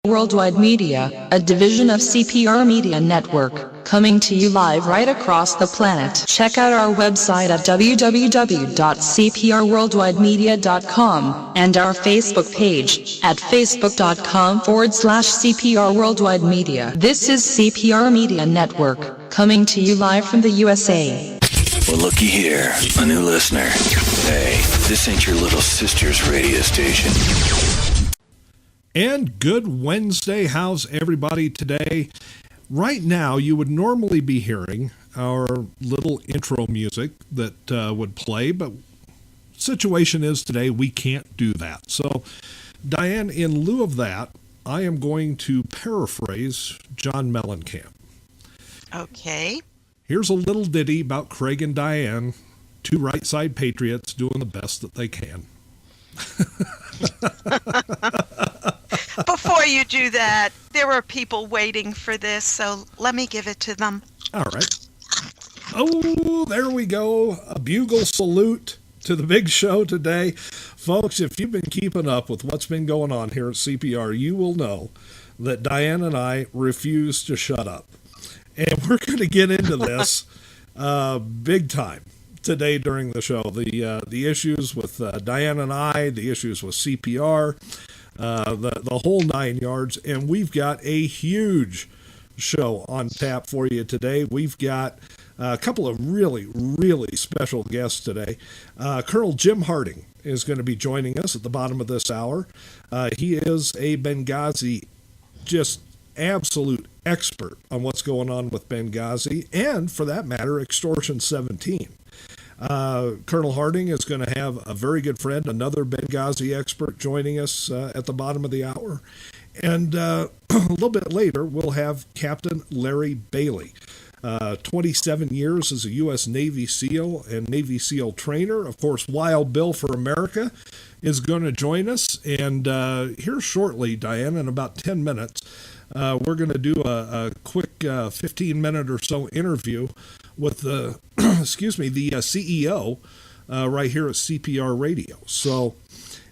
Worldwide Media, a division of CPR Media Network, coming to you live right across the planet. Check out our website at www.cprworldwidemedia.com and our Facebook page at facebook.com/CPR Worldwide Media. This is CPR Media Network, coming to you live from the USA. Well, looky here, a new listener. Hey, this ain't your little sister's radio station. And good Wednesday. How's everybody today? Right now, you would normally be hearing our little intro music that would play, but situation is today we can't do that. So, Diane, in lieu of that, I am going to paraphrase John Mellencamp. Okay. Here's a little ditty about Craig and Diane, two right side patriots doing the best that they can. Before you do that, there are people waiting for this, so let me give it to them. All right. Oh, there we go. A bugle salute to the big show today. Folks, if you've been keeping up with what's been going on here at CPR, you will know that Diane and I refuse to shut up. And we're going to get into this big time today during the show. The issues with Diane and I, the issues with CPR, the whole 9 yards, and we've got a huge show on tap for you today. We've got a couple of really, really special guests today. Colonel Jim Harding is going to be joining us at the bottom of this hour. He is a Benghazi, just absolute expert on what's going on with Benghazi, and for that matter, Extortion 17. Colonel Harding is going to have a very good friend, another Benghazi expert, joining us at the bottom of the hour. And a little bit later, we'll have Captain Larry Bailey. 27 years as a U.S. Navy SEAL and Navy SEAL trainer. Of course, Wild Bill for America is going to join us. And here shortly, Diane, in about 10 minutes, we're going to do a quick 15-minute or so interview with the, the CEO right here at CPR Radio. So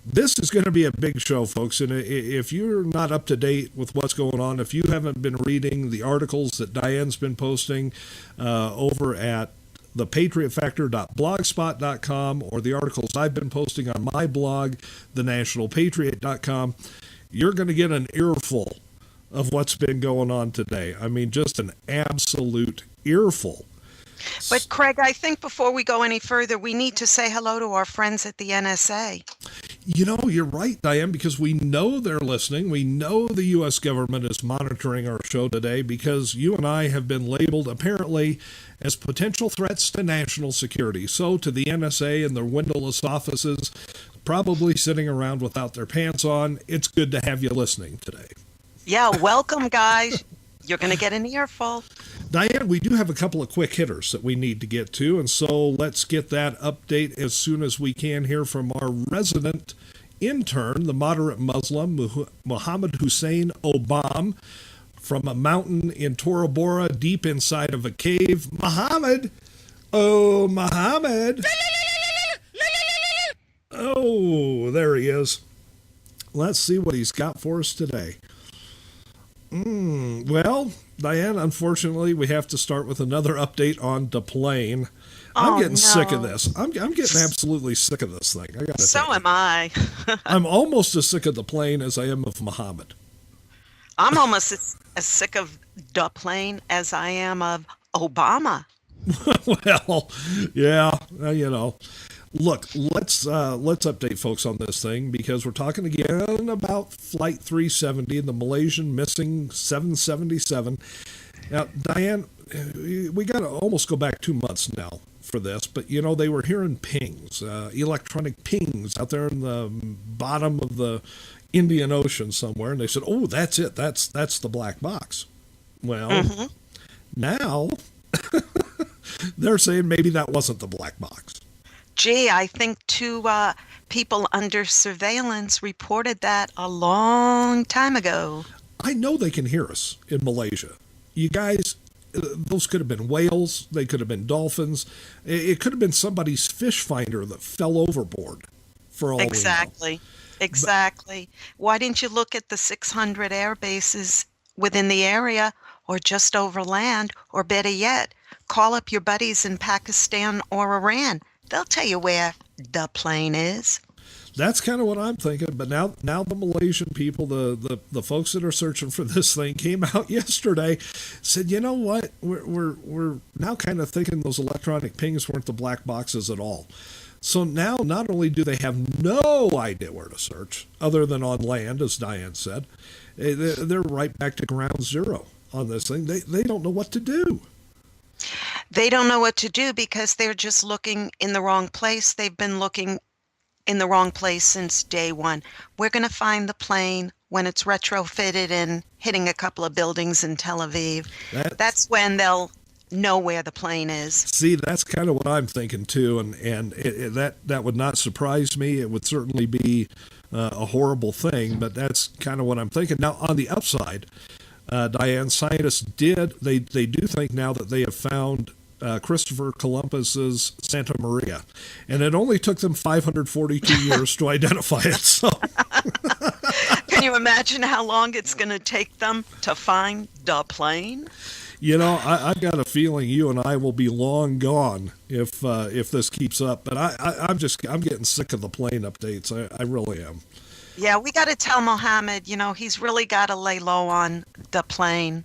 this is going to be a big show, folks. And if you're not up to date with what's going on, if you haven't been reading the articles that Diane's been posting over at thepatriotfactor.blogspot.com or the articles I've been posting on my blog, thenationalpatriot.com, you're going to get an earful of what's been going on today. I mean, just an absolute earful. But Craig, I think before we go any further, we need to say hello to our friends at the NSA. You know, you're right, Diane, because we know they're listening. We know the U.S. government is monitoring our show today because you and I have been labeled, apparently, as potential threats to national security. So to the NSA and their windowless offices, probably sitting around without their pants on, it's good to have you listening today. Yeah, welcome, guys. You're going to get an earful. Diane, we do have a couple of quick hitters that we need to get to, and so let's get that update as soon as we can hear from our resident intern, the moderate Muslim, Mohammed Hussein Obam, from a mountain in Tora Bora, deep inside of a cave. Mohammed! Oh, Mohammed! Oh, there he is. Let's see what he's got for us today. Well, Diane, unfortunately, we have to start with another update on the plane. I'm getting sick of this. I'm getting absolutely sick of this thing. So am I. I'm almost as sick of the plane as I am of Muhammad. I'm almost as sick of the plane as I am of Obama. Well, yeah, you know. Look, let's update folks on this thing because we're talking again about Flight 370, the Malaysian missing 777. Now, Diane, we got to almost go back 2 months now for this, but you know they were hearing pings, electronic pings out there in the bottom of the Indian Ocean somewhere, and they said, "Oh, that's it. That's the black box." Well, now they're saying maybe that wasn't the black box. Gee, I think two people under surveillance reported that a long time ago. I know they can hear us in Malaysia. You guys, those could have been whales. They could have been dolphins. It could have been somebody's fish finder that fell overboard for all we know. Exactly. Exactly. Why didn't you look at the 600 air bases within the area or just over land, or better yet, call up your buddies in Pakistan or Iran? They'll tell you where the plane is. That's kind of what I'm thinking. But now the Malaysian people, the folks that are searching for this thing, came out yesterday, said, you know what, we're now kind of thinking those electronic pings weren't the black boxes at all. So now not only do they have no idea where to search, other than on land, as Diane said, they're right back to ground zero on this thing. They don't know what to do. They don't know what to do because they're just looking in the wrong place. They've been looking in the wrong place since day one. We're going to find the plane when it's retrofitted and hitting a couple of buildings in Tel Aviv. That's when they'll know where the plane is. See, that's kind of what I'm thinking too, and that would not surprise me. It would certainly be a horrible thing, but that's kind of what I'm thinking. Now, on the upside, Diane, scientists they do think now that they have found Christopher Columbus's Santa Maria, and it only took them 542 years to identify it. So, can you imagine how long it's going to take them to find the plane? You know, I've got a feeling you and I will be long gone if this keeps up. But I'm getting sick of the plane updates. I really am. Yeah, we got to tell Mohammed, he's really got to lay low on the plane.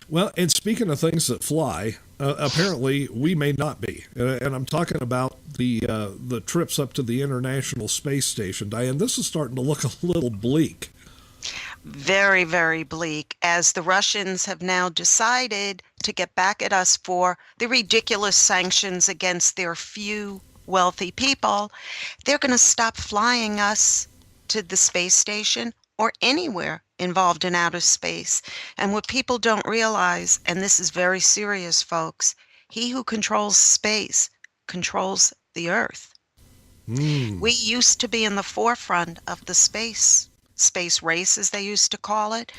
Well, and speaking of things that fly, apparently we may not be. And I'm talking about the trips up to the International Space Station. Diane, this is starting to look a little bleak. Very, very bleak, as the Russians have now decided to get back at us for the ridiculous sanctions against their few wealthy people. They're going to stop flying us to the space station or anywhere involved in outer space. And what people don't realize, and this is very serious, folks, he who controls space controls the Earth. We used to be in the forefront of the space race, as they used to call it.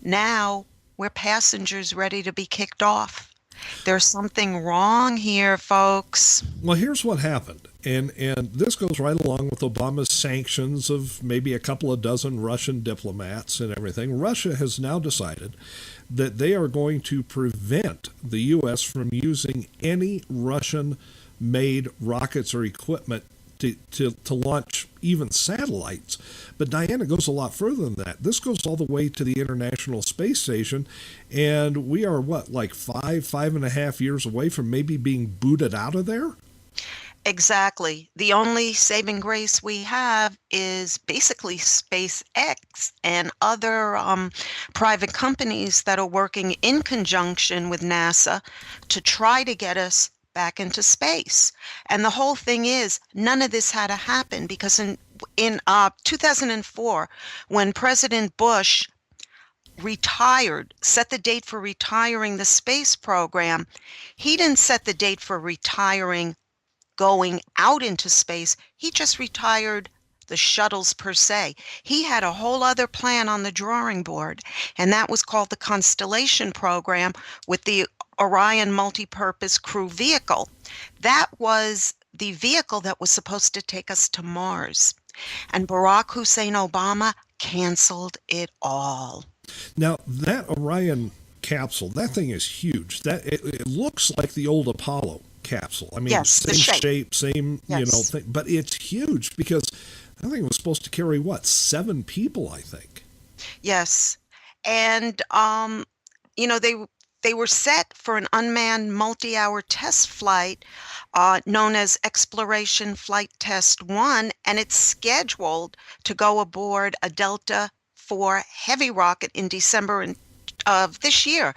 Now we're passengers ready to be kicked off. There's something wrong here, folks. Well, here's what happened. And this goes right along with Obama's sanctions of maybe a couple of dozen Russian diplomats and everything. Russia has now decided that they are going to prevent the U.S. from using any Russian-made rockets or equipment to launch even satellites. But Diana goes a lot further than that. This goes all the way to the International Space Station, and we are, like 5.5 years away from maybe being booted out of there? Exactly. The only saving grace we have is basically SpaceX and other private companies that are working in conjunction with NASA to try to get us back into space. And the whole thing is, none of this had to happen because in 2004, when President Bush set the date for retiring the space program, he didn't set the date for retiring going out into space. He just retired the shuttles per se. He had a whole other plan on the drawing board, and that was called the Constellation program with the Orion multi-purpose crew vehicle. That was the vehicle that was supposed to take us to Mars. And Barack Hussein Obama canceled it all. Now, that Orion capsule, that thing is huge. It looks like the old Apollo capsule. I mean, yes, same shape, same, yes. Thing, but it's huge because I think it was supposed to carry 7 people, I think. Yes. And they were set for an unmanned multi-hour test flight known as Exploration Flight Test 1, and it's scheduled to go aboard a Delta IV Heavy rocket in December of this year.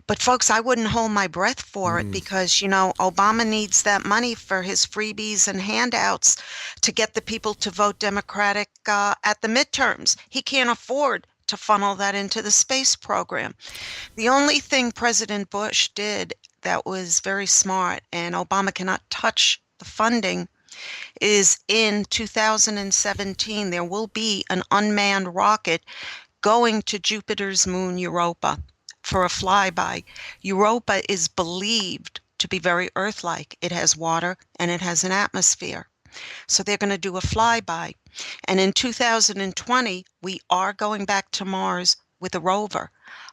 But folks, I wouldn't hold my breath for it because, Obama needs that money for his freebies and handouts to get the people to vote Democratic at the midterms. He can't afford to funnel that into the space program. The only thing President Bush did that was very smart, and Obama cannot touch the funding, is in 2017, there will be an unmanned rocket going to Jupiter's moon, Europa, for a flyby. Europa is believed to be very Earth-like. It has water and it has an atmosphere. So they're going to do a flyby. And in 2020, we are going back to Mars with a rover,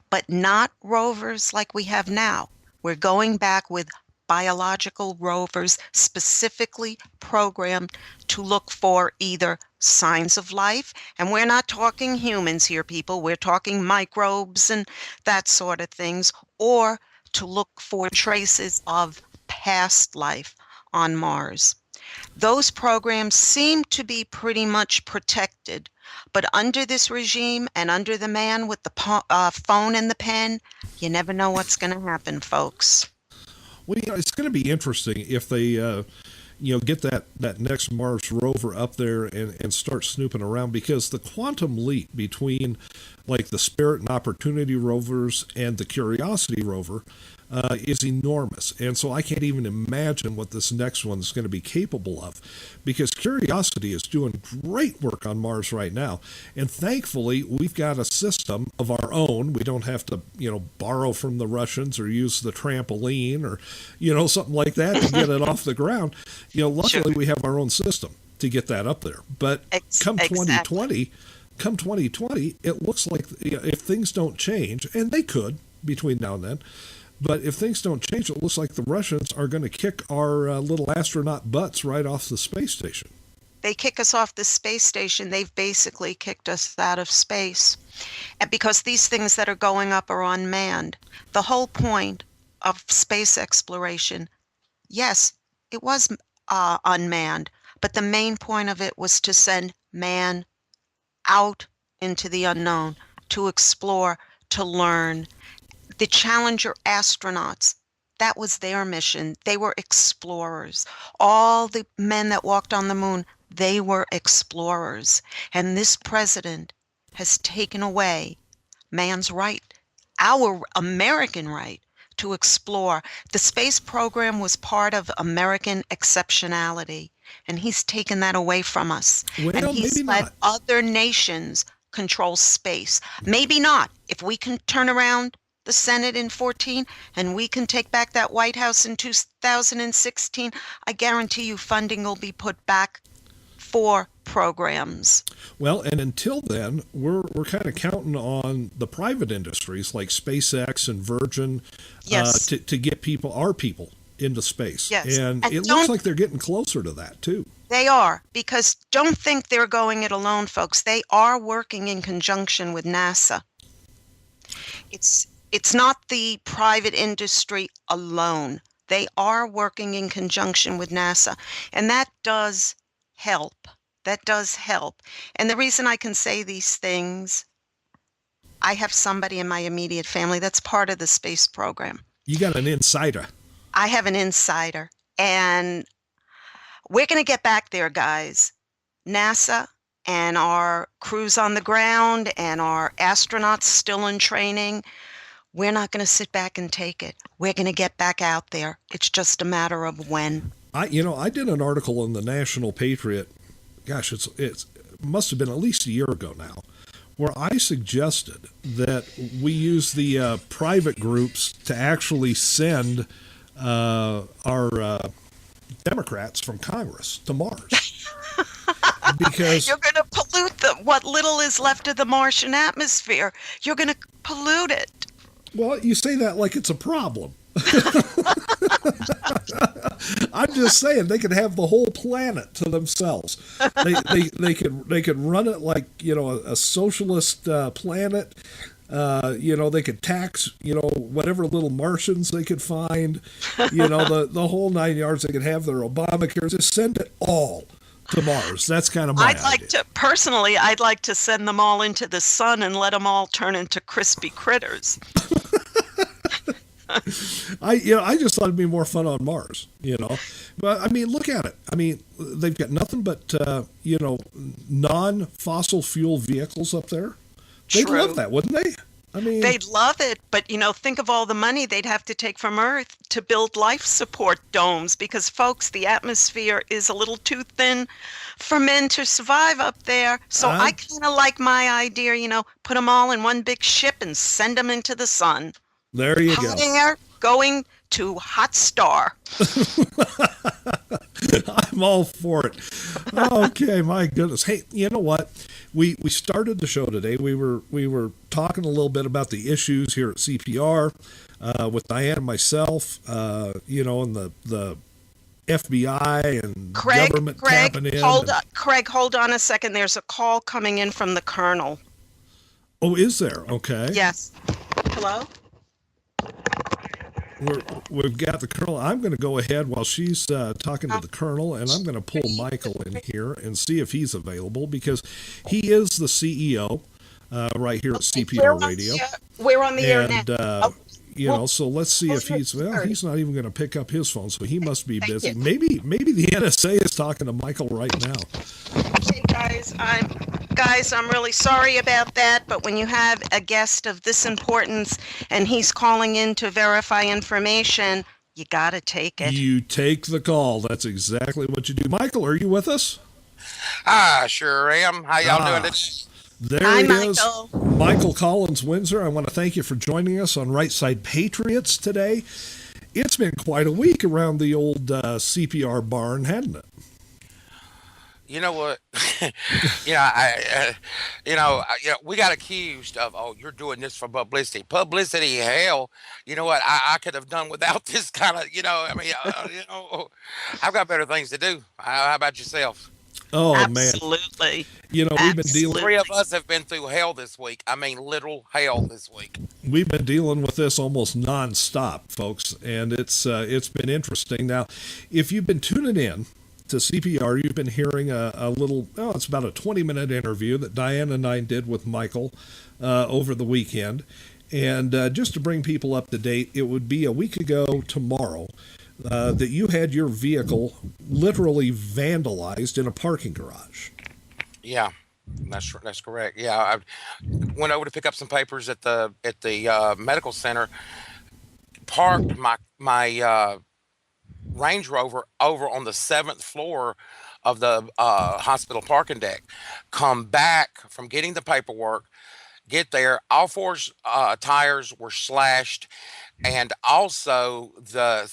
but not rovers like we have now. We're going back with biological rovers specifically programmed to look for either signs of life, and we're not talking humans here, people, we're talking microbes and that sort of things, or to look for traces of past life on Mars. Those programs seem to be pretty much protected, but under this regime and under the man with the phone and the pen, you never know what's going to happen, folks. Well, it's going to be interesting if they, get that next Mars rover up there and start snooping around, because the quantum leap between like the Spirit and Opportunity rovers and the Curiosity rover is enormous. And so I can't even imagine what this next one is going to be capable of, because Curiosity is doing great work on Mars right now. And thankfully, we've got a system of our own. We don't have to, borrow from the Russians or use the trampoline or, something like that to get it off the ground. Luckily, Sure. we have our own system to get that up there. But come 2020, it looks like if things don't change, and they could between now and then, but if things don't change, it looks like the Russians are going to kick our little astronaut butts right off the space station. They kick us off the space station. They've basically kicked us out of space. And because these things that are going up are unmanned. The whole point of space exploration, yes, it was unmanned, but the main point of it was to send man out into the unknown, to explore, to learn. The Challenger astronauts, that was their mission. They were explorers. All the men that walked on the moon, they were explorers. And this president has taken away man's right, our American right, to explore. The space program was part of American exceptionality, and he's taken that away from us. Well, And he's maybe let not. other nations control space. Maybe not. If we can turn around the Senate in 14 and we can take back that White House in 2016, I guarantee you funding will be put back for programs. Well, and until then, we're kind of counting on the private industries like SpaceX and Virgin Yes. to get our people into space. Yes. And And it looks don't- like they're getting closer to that too. They are, because don't think they're going it alone, folks. They are working in conjunction with NASA. It's not the private industry alone. They are working in conjunction with NASA, and that does help. That does help. And the reason I can say these things, I have somebody in my immediate family that's part of the space program. You got an insider. I have an insider, and we're going to get back there, guys. NASA and our crews on the ground and our astronauts still in training, we're not going to sit back and take it. We're going to get back out there. It's just a matter of when. I did an article in the National Patriot. Gosh, it must have been at least a year ago now, where I suggested that we use the private groups to actually send our Democrats from Congress to Mars. Because You're going to pollute what little is left of the Martian atmosphere. You're going to pollute it. well, you say that like it's a problem. I'm just saying they could have the whole planet to themselves. They could run it like a socialist planet. They could tax whatever little Martians they could find. The whole 9 yards. They could have their Obamacare. Just send it all to Mars. That's kind of my I'd like to send them all into the sun and let them all turn into crispy critters. I just thought it'd be more fun on Mars, But I mean, look at it. I mean, they've got nothing but non-fossil fuel vehicles up there. They'd True. love that, wouldn't they? I mean, They'd love it, but think of all the money they'd have to take from Earth to build life support domes, because folks, the atmosphere is a little too thin for men to survive up there. So I kind of like my idea, put them all in one big ship and send them into the sun. there you go. Hot air going to Hotstar. I'm all for it. Okay, my goodness. Hey, you know what? We started the show today. We were talking a little bit about the issues here at CPR with Diane and myself. And the FBI and government tapping in. Craig, hold on a second. There's a call coming in from the Colonel. Oh, is there? Okay. Yes. Hello? We've got the Colonel. I'm going to go ahead while she's talking to the Colonel, and I'm going to pull Michael in here and see if he's available, because he is the CEO right here at CPR Radio. We're on the air now. So let's see if he's not even going to pick up his phone, so he must be busy. Maybe the NSA is talking to Michael right now. Okay, guys, I'm really sorry about that, but when you have a guest of this importance and he's calling in to verify information, you got to take it. You take the call. That's exactly what you do. Michael, are you with us? I sure am. How y'all doing today? There he is, Michael Collins-Windsor. I want to thank you for joining us on Right Side Patriots today. It's been quite a week around the old CPR barn, hasn't it? You know what? We got accused of, you're doing this for publicity. Publicity, hell. You know what? I could have done without this kind of, I've got better things to do. How about yourself? Oh, Absolutely. Man. We've been dealing. Three of us have been through hell this week. I mean, literal hell this week. We've been dealing with this almost nonstop, folks, and it's been interesting. Now, if you've been tuning in to CPR, you've been hearing a little, it's about a 20-minute interview that Diane and I did with Michael over the weekend. And just to bring people up to date, it would be a week ago tomorrow that you had your vehicle literally vandalized in a parking garage. Yeah, that's correct. Yeah, I went over to pick up some papers at the medical center, parked my Range Rover over on the 7th floor of the hospital parking deck. Come back from getting the paperwork, get there, all four tires were slashed, and also the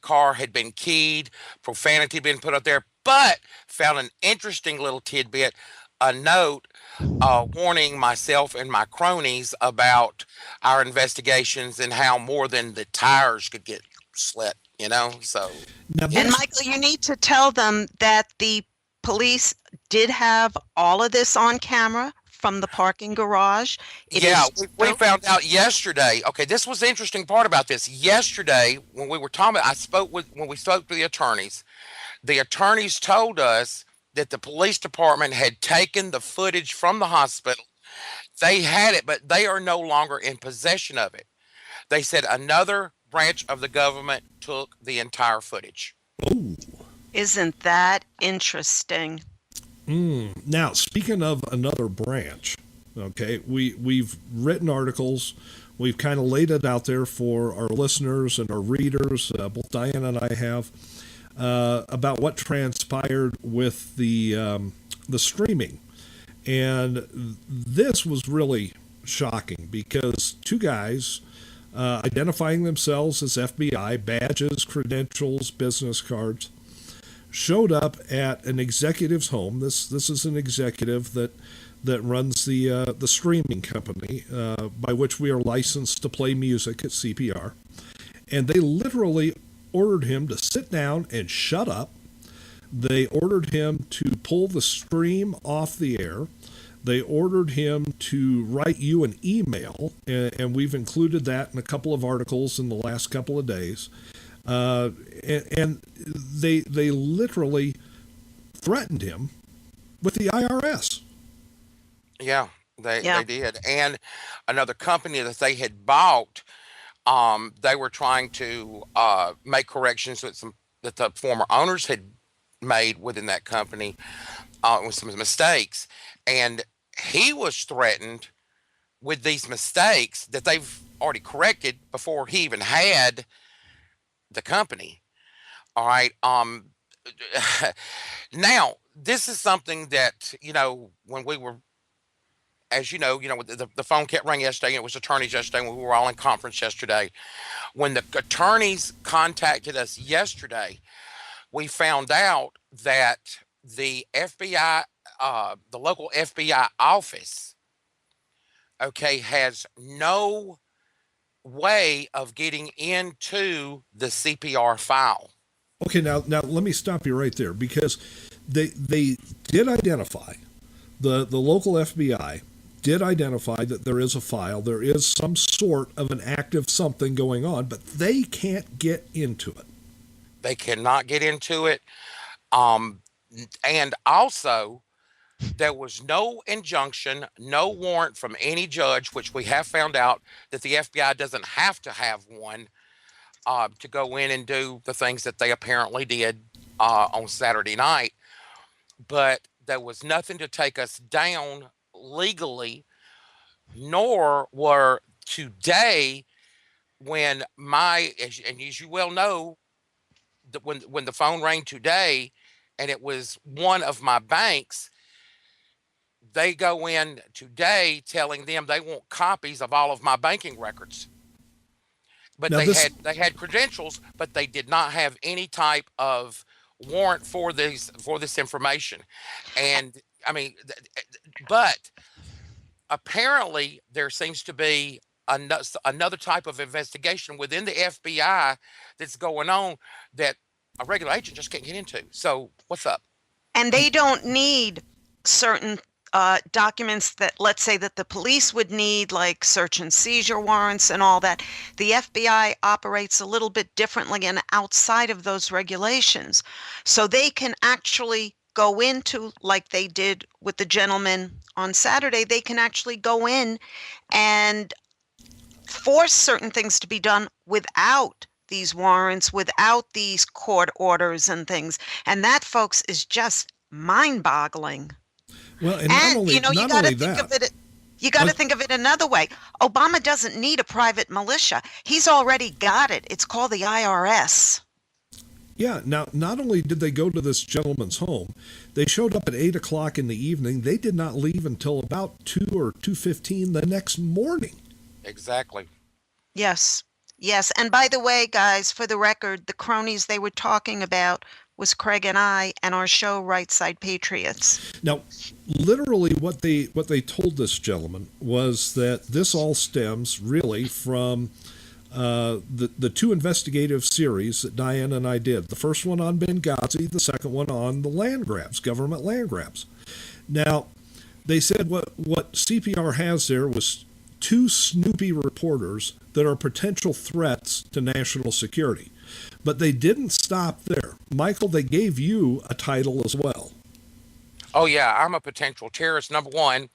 car had been keyed, profanity had been put up there, but found an interesting little tidbit, a note warning myself and my cronies about our investigations and how more than the tires could get slit, so. And Michael, you need to tell them that the police did have all of this on camera from the parking garage. We found out yesterday. Okay, this was the interesting part about this. Yesterday, when we were talking, when we spoke to the attorneys told us that the police department had taken the footage from the hospital. They had it, but they are no longer in possession of it. They said another branch of the government took the entire footage. Oh. Isn't that interesting? Now, speaking of another branch, okay, we've written articles. We've kind of laid it out there for our listeners and our readers, both Diane and I have, about what transpired with the streaming. And this was really shocking because two guys identifying themselves as FBI, badges, credentials, business cards, showed up at an executive's home. This is an executive that runs the streaming company by which we are licensed to play music at CPR. And they literally ordered him to sit down and shut up. They ordered him to pull the stream off the air. They ordered him to write you an email, and we've included that in a couple of articles in the last couple of days. And they literally threatened him with the IRS. Yeah, they did. And another company that they had bought, they were trying to make corrections that the former owners had made within that company with some mistakes. And he was threatened with these mistakes that they've already corrected before he even had the company. All right. Now, this is something that, when we were as you know, the phone kept ringing yesterday. It was attorneys yesterday when we were all in conference yesterday. When the attorneys contacted us yesterday, we found out that the FBI, the local FBI office, okay, has no way of getting into the CPR file. Okay, now let me stop you right there, because they did identify, the local FBI did identify that there is a file, there is some sort of an active something going on, but they can't get into it. They cannot get into it. And also, there was no injunction, no warrant from any judge, which we have found out that the FBI doesn't have to have one to go in and do the things that they apparently did on Saturday night. But there was nothing to take us down legally, nor were today, when as you well know, when the phone rang today and it was one of my banks, they go in today telling them they want copies of all of my banking records. But Now they had credentials, but they did not have any type of warrant for this information. And I mean, but apparently there seems to be another type of investigation within the FBI that's going on that a regular agent just can't get into. So what's up? And they don't need certain documents that, let's say, that the police would need, like search and seizure warrants and all that. The FBI operates a little bit differently and outside of those regulations. So they can actually go into, like they did with the gentleman on Saturday, they can actually go in and force certain things to be done without these warrants, without these court orders and things. And that, folks, is just mind-boggling. Well, and not only, you know, you not got to only think that, of it. You got to think of it another way. Obama doesn't need a private militia. He's already got it. It's called the IRS. yeah, now not only did they go to this gentleman's home, they showed up at 8 o'clock in the evening. They did not leave until about 2 or 2:15 the next morning. Exactly. Yes. Yes. And by the way, guys, for the record, the cronies they were talking about was Craig and I and our show, Right Side Patriots. Now, literally what they told this gentleman was that this all stems really from the two investigative series that Diane and I did. The first one on Benghazi, the second one on the land grabs, government land grabs. Now, they said what CPR has there was two snoopy reporters that are potential threats to national security. But they didn't stop there. Michael, they gave you a title as well. Oh yeah, I'm a potential terrorist. Number one,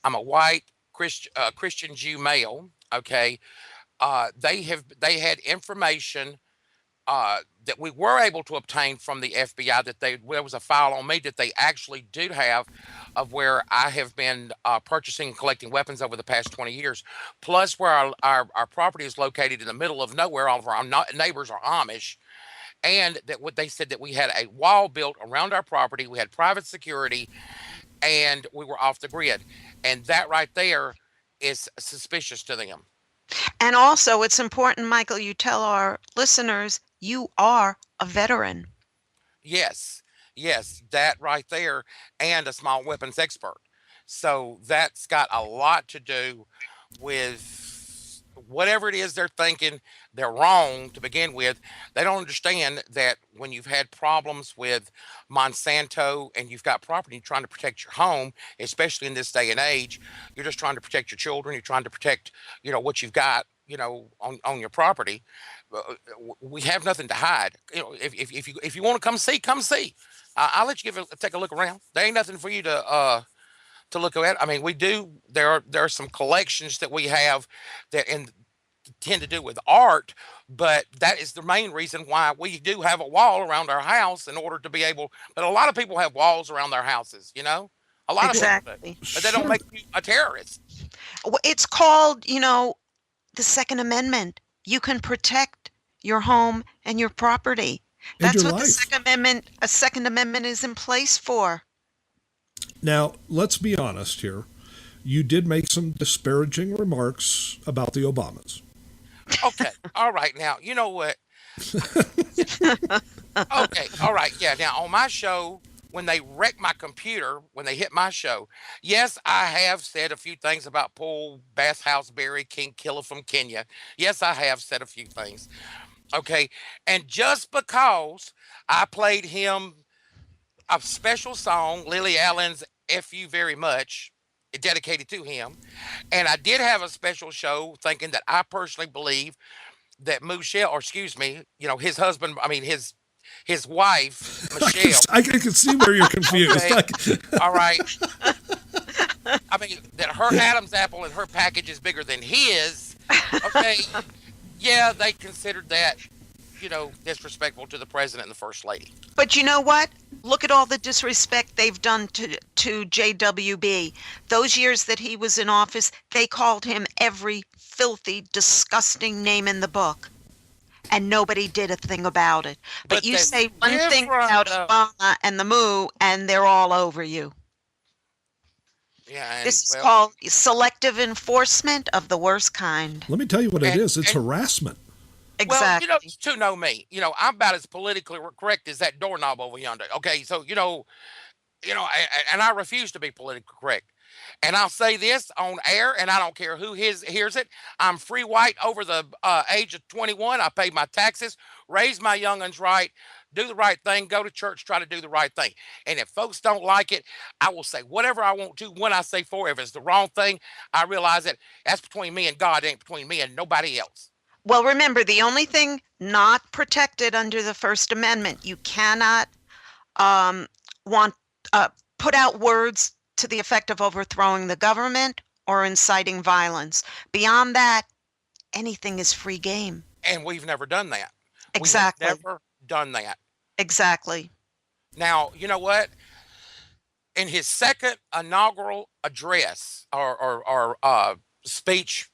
I'm a white Christian Jew male. Okay, they had information that we were able to obtain from the FBI that there was a file on me that they actually do have of where I have been purchasing and collecting weapons over the past 20 years. Plus, where our property is located in the middle of nowhere, all of our neighbors are Amish. And that what they said that we had a wall built around our property, we had private security, and we were off the grid. And that right there is suspicious to them. And also, it's important, Michael, you tell our listeners you are a veteran. Yes, that right there, and a small weapons expert. So that's got a lot to do with whatever it is they're thinking. They're wrong to begin with. They don't understand that when you've had problems with Monsanto and you've got property, you're trying to protect your home, especially in this day and age. You're just trying to protect your children. You're trying to protect, what you've got, on your property. We have nothing to hide. If you want to come see, come see. I'll let you take a look around. There ain't nothing for you to look at. I mean, we do. There are some collections that we have that tend to do with art, but that is the main reason why we do have a wall around our house in order to be able. But a lot of people have walls around their houses. A lot Exactly. of people do, but they don't make you a terrorist. It's called, the Second Amendment. You can protect your home and your property. And That's your what life. a Second Amendment is in place for. Now, let's be honest here. you did make some disparaging remarks about the Obamas. Okay. All right. Now, you know what? Okay. All right. Yeah. Now, on my show, when they wrecked my computer, when they hit my show, yes, I have said a few things about Paul Bathhouseberry, King Killer from Kenya. Yes, I have said a few things. Okay. And just because I played him a special song, Lily Allen's F You Very Much, dedicated to him, and I did have a special show thinking that I personally believe that Michelle, or excuse me, his husband, I mean his wife, Michelle. I can see where you're confused. Okay. All right. I mean, that her Adam's apple and her package is bigger than his. Okay. Yeah, they considered that, disrespectful to the president and the first lady. But you know what? Look at all the disrespect they've done to JWB. Those years that he was in office, they called him every filthy, disgusting name in the book. And nobody did a thing about it. But you say one thing about Obama and the Moo, and they're all over you. Yeah, this is called selective enforcement of the worst kind. Let me tell you what it is. It's harassment. Exactly. Well, to know me, I'm about as politically correct as that doorknob over yonder. Okay, so and I refuse to be politically correct. And I'll say this on air, and I don't care who hears it. I'm free white over the age of 21. I pay my taxes, raise my young'uns right, do the right thing, go to church, try to do the right thing. And if folks don't like it, I will say whatever I want to when I say for. If it's the wrong thing, I realize that that's between me and God, it ain't between me and nobody else. Well, remember, the only thing not protected under the First Amendment, you cannot put out words to the effect of overthrowing the government or inciting violence. Beyond that, anything is free game. And we've never done that. Exactly. We've never done that. Exactly. Now, you know what? In his second inaugural address or speech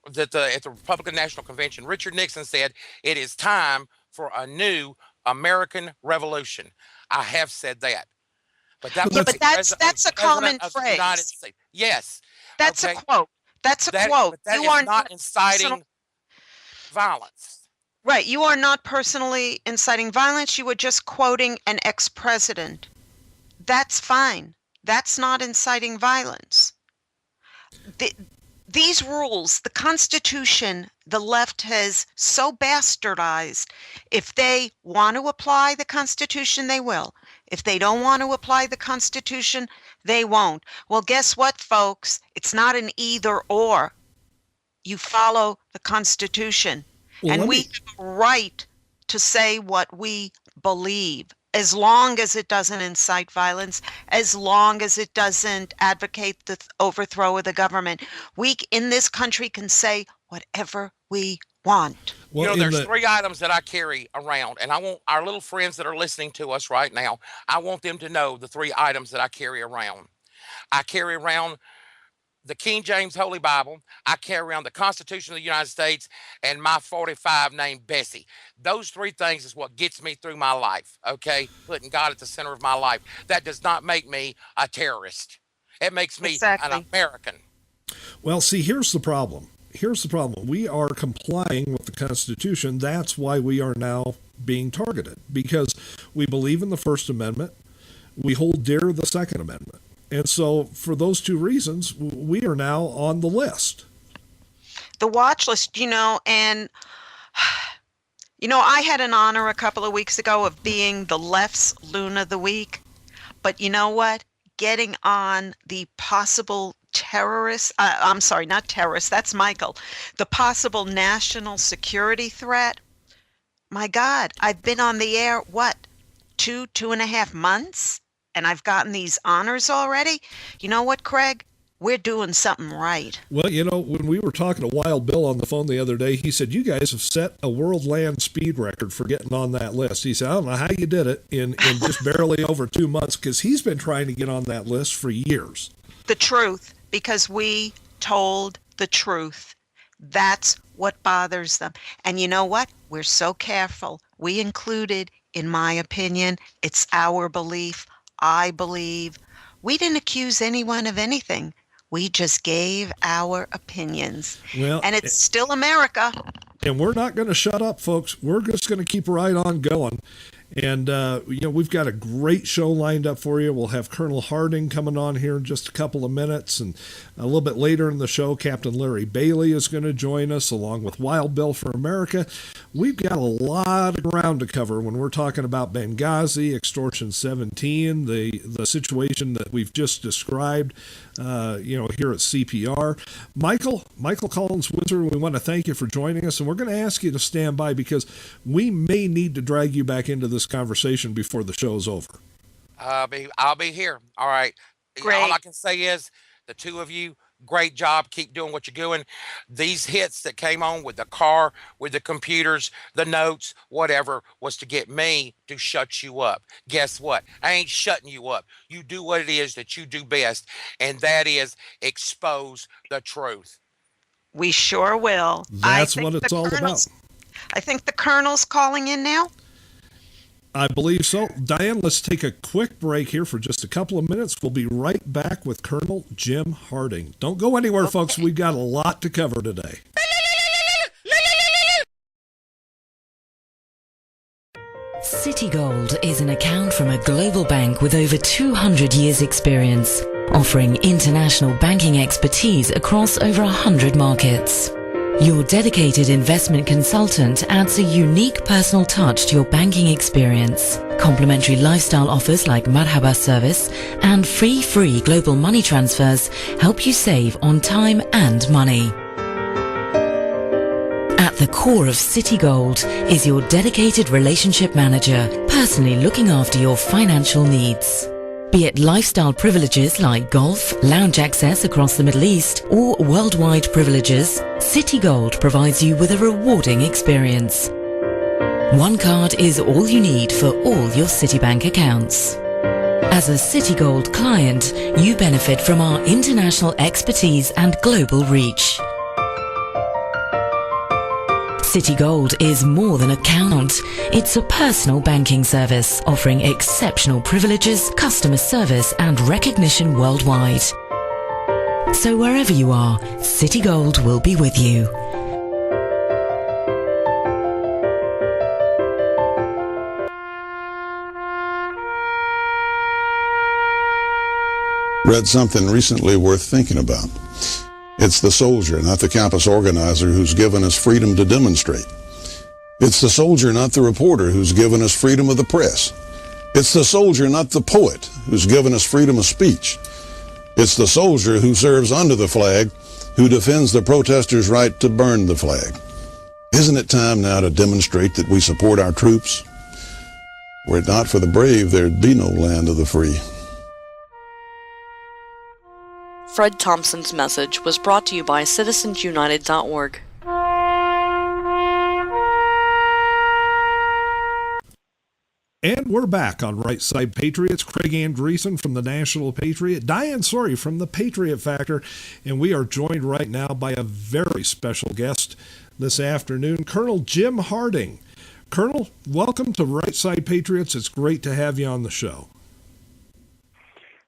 at the Republican National Convention, Richard Nixon said, "It is time for a new American revolution." I have said that. But that's a common phrase. Yes. That's a quote. That's a quote. That you are not inciting violence. Right. You are not personally inciting violence. You were just quoting an ex-president. That's fine. That's not inciting violence. These rules, the Constitution, the left has so bastardized. If they want to apply the Constitution, they will. If they don't want to apply the Constitution, they won't. Well, guess what, folks? It's not an either or. You follow the Constitution. And we have a right to say what we believe, as long as it doesn't incite violence, as long as it doesn't advocate the overthrow of the government. We in this country can say whatever we want. Well, there's three items that I carry around, and I want our little friends that are listening to us right now, I want them to know the three items that I carry around. I carry around the King James Holy Bible. I carry around the Constitution of the United States and my 45 named Bessie. Those three things is what gets me through my life, okay? Putting God at the center of my life. That does not make me a terrorist. It makes me an American. Well, see, here's the problem. We are complying with the Constitution. That's why we are now being targeted, because we believe in the First Amendment. We hold dear the Second Amendment. And so for those two reasons, we are now on the list. The watch list, and, I had an honor a couple of weeks ago of being the left's loon of the week. But you know what? Getting on the possible I'm sorry, not terrorist, that's Michael. The possible national security threat. My God, I've been on the air, 2.5 months? And I've gotten these honors already. You know what, Craig? We're doing something right. Well, when we were talking to Wild Bill on the phone the other day, he said, you guys have set a world land speed record for getting on that list. He said, I don't know how you did it in just barely over 2 months, because he's been trying to get on that list for years. The truth, because we told the truth. That's what bothers them. And you know what? We're so careful. We included, in my opinion, it's our belief. I believe we didn't accuse anyone of anything. We just gave our opinions. Well, And it's still America. and we're not going to shut up, folks. We're just going to keep right on going. And, we've got a great show lined up for you. We'll have Colonel Harding coming on here in just a couple of minutes. And a little bit later in the show, Captain Larry Bailey is going to join us along with Wild Bill for America. We've got a lot of ground to cover when we're talking about Benghazi, Extortion 17, the situation that we've just described, here at CPR. Michael Collins-Windsor, we want to thank you for joining us. And we're going to ask you to stand by because we may need to drag you back into this conversation before the show's over. I'll be here. All right. Great. All I can say is the two of you, great job. Keep doing what you're doing. These hits that came on with the car, with the computers, the notes, whatever, was to get me to shut you up. Guess what? I ain't shutting you up. You do what it is that you do best, and that is expose the truth. We sure will. That's what it's all about. I think the Colonel's calling in now. I believe so. Diane, let's take a quick break here for just a couple of minutes. We'll be right back with Colonel Jim Harding. Don't go anywhere, folks. We've got a lot to cover today. Citigold is an account from a global bank with over 200 years' experience, offering international banking expertise across over 100 markets. Your dedicated investment consultant adds a unique personal touch to your banking experience. Complimentary lifestyle offers like Marhaba service and free global money transfers help you save on time and money. At the core of Citigold is your dedicated relationship manager, personally looking after your financial needs. Be it lifestyle privileges like golf, lounge access across the Middle East, or worldwide privileges, Citigold provides you with a rewarding experience. One card is all you need for all your Citibank accounts. As a Citigold client, you benefit from our international expertise and global reach. Citigold is more than an account. It's a personal banking service offering exceptional privileges, customer service and recognition worldwide. So wherever you are, Citigold will be with you. Read something recently worth thinking about. It's the soldier, not the campus organizer, who's given us freedom to demonstrate. It's the soldier, not the reporter, who's given us freedom of the press. It's the soldier, not the poet, who's given us freedom of speech. It's the soldier who serves under the flag, who defends the protesters' right to burn the flag. Isn't it time now to demonstrate that we support our troops? Were it not for the brave, there'd be no land of the free. Fred Thompson's message was brought to you by citizensunited.org. And we're back on Right Side Patriots. Craig Andreessen from the National Patriot, Diane Sori from the Patriot Factor, and we are joined right now by a very special guest this afternoon, Colonel Jim Harding. Colonel, welcome to Right Side Patriots. It's great to have you on the show.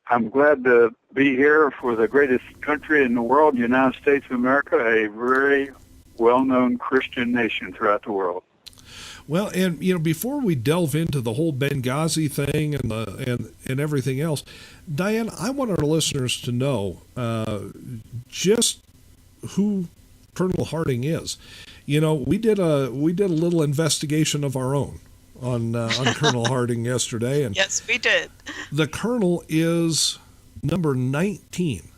I'm glad to be here for the greatest country in the world, the United States of America, a very well-known Christian nation throughout the world. Well, and before we delve into the whole Benghazi thing and everything else, Diane, I want our listeners to know just who Colonel Harding is. We did a little investigation of our own on Colonel Harding yesterday, and yes, we did. The Colonel is number 19.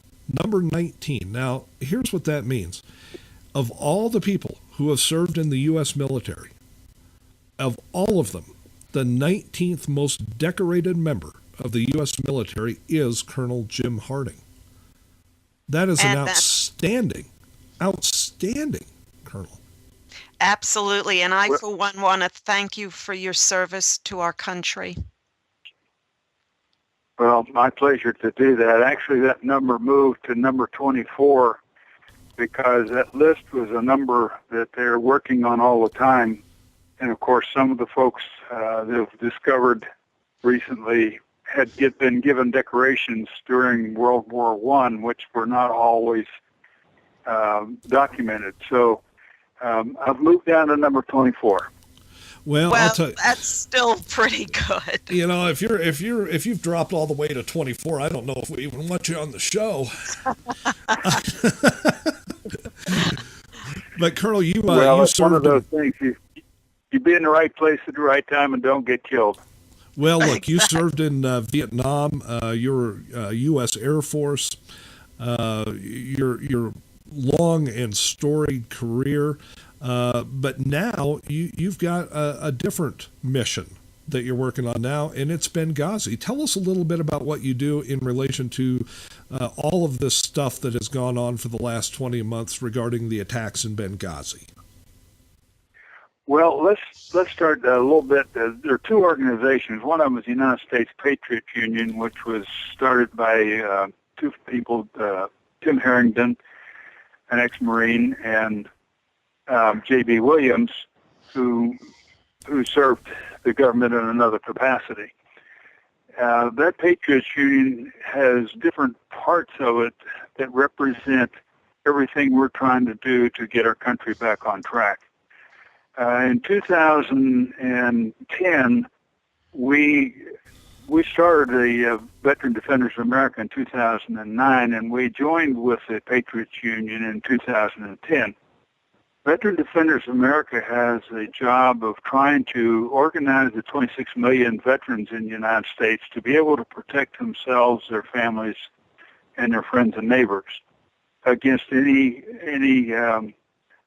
Number 19. Now, here's what that means. Of all the people who have served in the U.S. military, of all of them, the 19th most decorated member of the U.S. military is Colonel Jim Harding. That is an outstanding colonel. Absolutely. And I, for one, want to thank you for your service to our country. Well, my pleasure to do that. Actually, that number moved to number 24 because that list was a number that they're working on all the time. And, of course, some of the folks they've discovered recently been given decorations during World War I, which were not always documented. So I've moved down to number 24. Well, I'll tell you, that's still pretty good. You know, if you've dropped all the way to 24, I don't know if we even want you on the show. But Colonel, you it's one of served those things. You be in the right place at the right time and don't get killed. Well, look, you served in Vietnam. You're U.S. Air Force. Your long and storied career. But now you've got a different mission that you're working on now, and it's Benghazi. Tell us a little bit about what you do in relation to all of this stuff that has gone on for the last 20 months regarding the attacks in Benghazi. Well, let's start a little bit. There are two organizations. One of them is the United States Patriots Union, which was started by two people, Tim Harrington, an ex-Marine, and J.B. Williams, who served the government in another capacity. That Patriots Union has different parts of it that represent everything we're trying to do to get our country back on track. In 2010, we started the Veteran Defenders of America in 2009, and we joined with the Patriots Union in 2010. Veteran Defenders of America has a job of trying to organize the 26 million veterans in the United States to be able to protect themselves, their families, and their friends and neighbors against any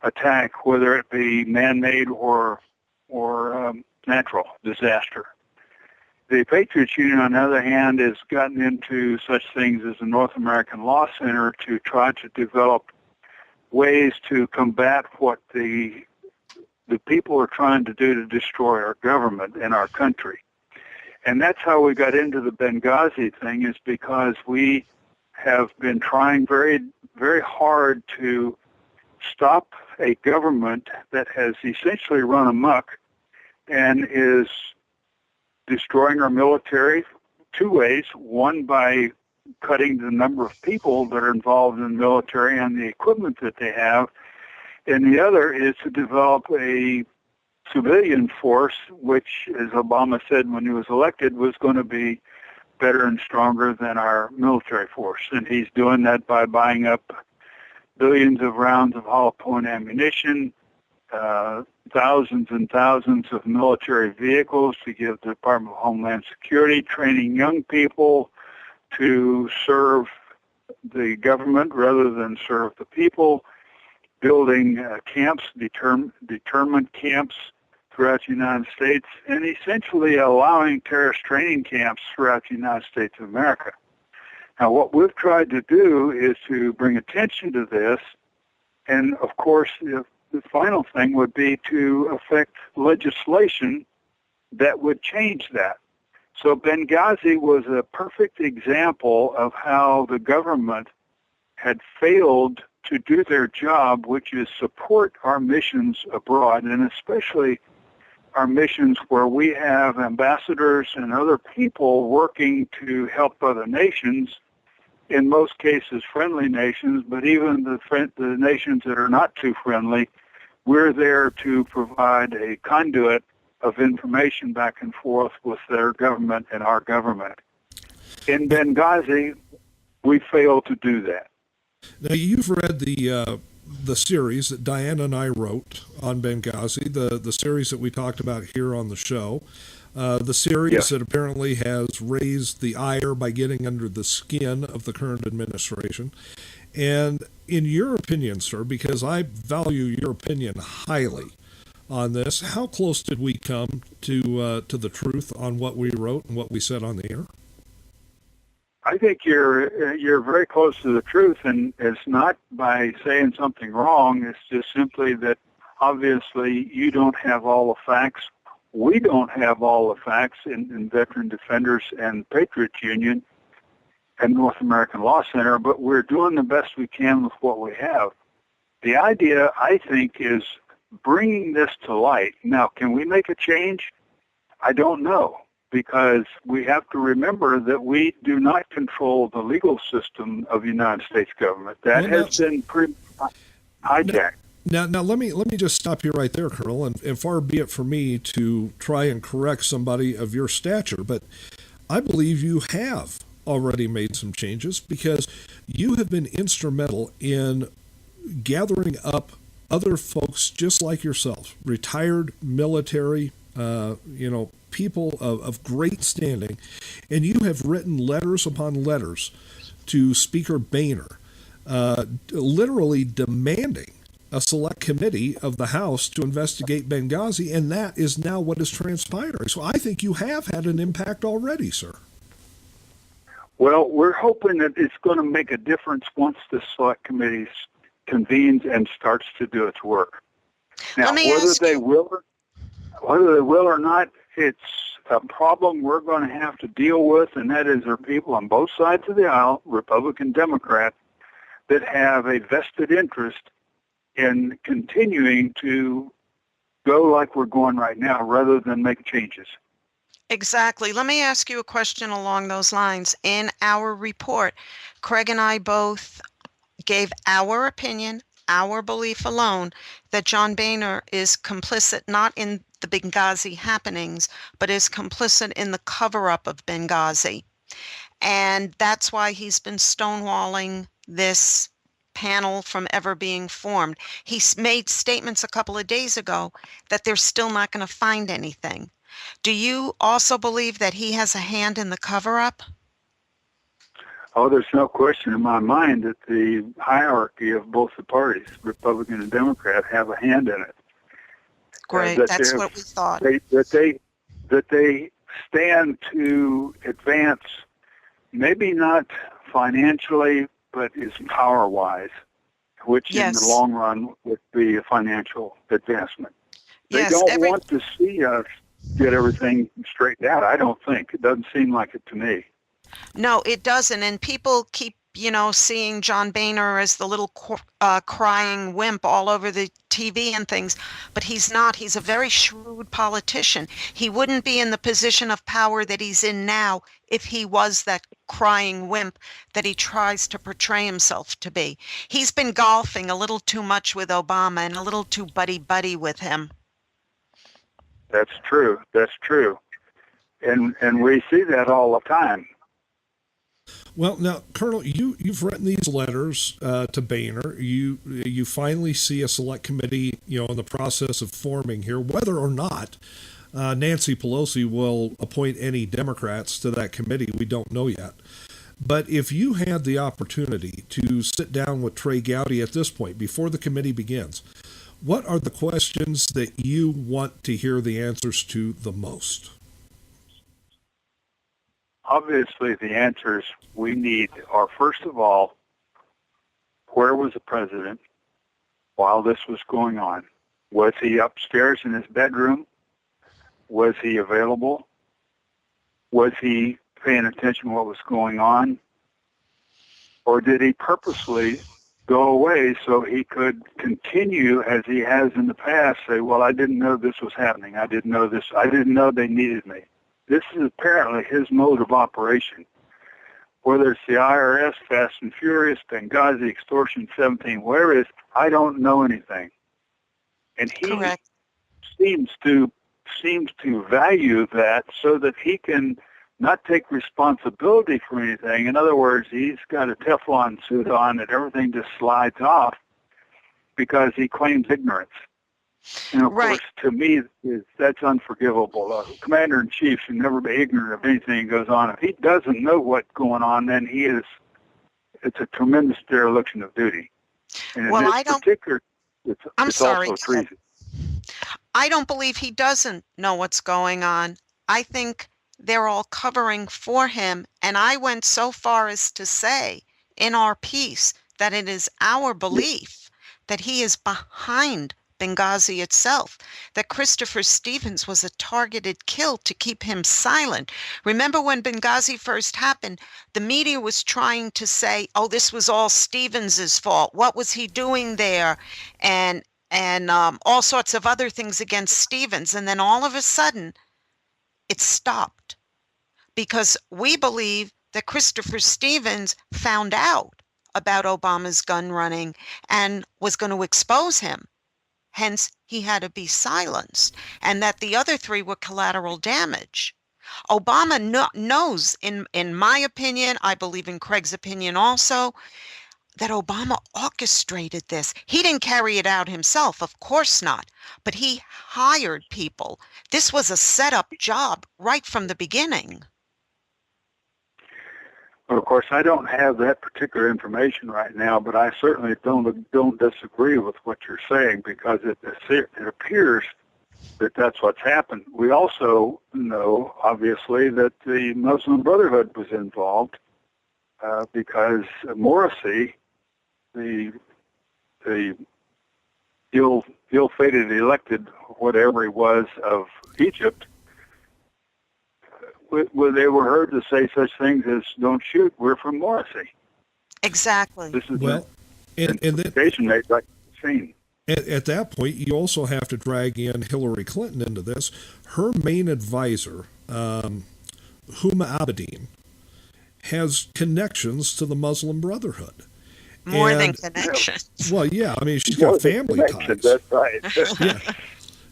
attack, whether it be man-made or natural disaster. The Patriots Union, on the other hand, has gotten into such things as the North American Law Center to try to develop ways to combat what the people are trying to do to destroy our government and our country. And that's how we got into the Benghazi thing, is because we have been trying very, very hard to stop a government that has essentially run amok and is destroying our military two ways. One, by cutting the number of people that are involved in the military and the equipment that they have, and the other is to develop a civilian force, which, as Obama said when he was elected, was going to be better and stronger than our military force. And he's doing that by buying up billions of rounds of hollow point ammunition, thousands and thousands of military vehicles to give the Department of Homeland Security, training young people to serve the government rather than serve the people, building camps, determined camps throughout the United States, and essentially allowing terrorist training camps throughout the United States of America. Now, what we've tried to do is to bring attention to this, and of course, the final thing would be to affect legislation that would change that. So Benghazi was a perfect example of how the government had failed to do their job, which is support our missions abroad, and especially our missions where we have ambassadors and other people working to help other nations, in most cases friendly nations, but even the nations that are not too friendly, we're there to provide a conduit of information back and forth with their government and our government. In Benghazi, we failed to do that. Now, you've read the series that Diana and I wrote on Benghazi, the series that we talked about here on the show, the series that apparently has raised the ire by getting under the skin of the current administration. And in your opinion, sir, because I value your opinion highly on this, how close did we come to the truth on what we wrote and what we said on the air? I think you're very close to the truth, and it's not by saying something wrong. It's just simply that obviously you don't have all the facts. We don't have all the facts in Veteran Defenders and Patriots Union and North American Law Center, but we're doing the best we can with what we have. The idea, I think, is bringing this to light. Now, can we make a change? I don't know. because we have to remember that we do not control the legal system of the United States government. That has been pretty hijacked. Now, let me just stop you right there, Colonel, and far be it for me to try and correct somebody of your stature, but I believe you have already made some changes because you have been instrumental in gathering up other folks just like yourself, retired military, people of great standing, and you have written letters upon letters to Speaker Boehner, literally demanding a select committee of the House to investigate Benghazi, and that is now what is transpiring. So I think you have had an impact already, sir. Well, we're hoping that it's going to make a difference once the select committee convenes and starts to do its work. Now, whether they will or not, it's a problem we're going to have to deal with, and that is there are people on both sides of the aisle, Republican, Democrat, that have a vested interest in continuing to go like we're going right now rather than make changes. Exactly. Let me ask you a question along those lines. In our report, Craig and I both gave our opinion, our belief alone, that John Boehner is complicit not in the Benghazi happenings, but is complicit in the cover-up of Benghazi. And that's why he's been stonewalling this panel from ever being formed. He made statements a couple of days ago that they're still not going to find anything. Do you also believe that he has a hand in the cover-up? Oh, there's no question in my mind that the hierarchy of both the parties, Republican and Democrat, have a hand in it. Great, that's what we thought. That they stand to advance, maybe not financially, but is power-wise, which in the long run would be a financial advancement. They don't want to see us get everything straightened out, I don't think. It doesn't seem like it to me. No, it doesn't. And people keep, seeing John Boehner as the little crying wimp all over the TV and things. But he's not. He's a very shrewd politician. He wouldn't be in the position of power that he's in now if he was that crying wimp that he tries to portray himself to be. He's been golfing a little too much with Obama and a little too buddy-buddy with him. That's true. That's true. And we see that all the time. Well, now, Colonel, you've written these letters to Boehner. You finally see a select committee, in the process of forming here. Whether or not Nancy Pelosi will appoint any Democrats to that committee, we don't know yet. But if you had the opportunity to sit down with Trey Gowdy at this point, before the committee begins, what are the questions that you want to hear the answers to the most? Obviously, the answers we need are, first of all, where was the president while this was going on? Was he upstairs in his bedroom? Was he available? Was he paying attention to what was going on? Or did he purposely go away so he could continue, as he has in the past, say, well, I didn't know this was happening. I didn't know this. I didn't know they needed me. This is apparently his mode of operation. Whether it's the IRS, Fast and Furious, Benghazi, Extortion 17, where is, I don't know anything. And he seems to value that so that he can not take responsibility for anything. In other words, he's got a Teflon suit on and everything just slides off because he claims ignorance. And of course, to me, that's unforgivable. Commander-in-Chief should never be ignorant of anything that goes on. If he doesn't know what's going on, then it's a tremendous dereliction of duty. And in this particular, it's also treason. I don't believe he doesn't know what's going on. I think they're all covering for him. And I went so far as to say in our piece that it is our belief that he is behind Benghazi itself, that Christopher Stevens was a targeted kill to keep him silent. Remember when Benghazi first happened, the media was trying to say, oh, this was all Stevens's fault. What was he doing there? And all sorts of other things against Stevens. And then all of a sudden, it stopped. because we believe that Christopher Stevens found out about Obama's gun running and was going to expose him. Hence, he had to be silenced, and that the other three were collateral damage. Obama knows, in my opinion, I believe in Craig's opinion also, that Obama orchestrated this. He didn't carry it out himself, of course not, but he hired people. This was a setup job right from the beginning. Well, of course, I don't have that particular information right now, but I certainly don't disagree with what you're saying, because it appears that that's what's happened. We also know, obviously, that the Muslim Brotherhood was involved because Morsi, the ill-fated elected whatever he was of Egypt, they were heard to say such things as "Don't shoot, we're from Morsi." Exactly. This is Well, and then, they'd like to see. at that point, you also have to drag in Hillary Clinton into this. Her main advisor, Huma Abedin, has connections to the Muslim Brotherhood. More than connections. Well, yeah, I mean, she's got family ties. That's right.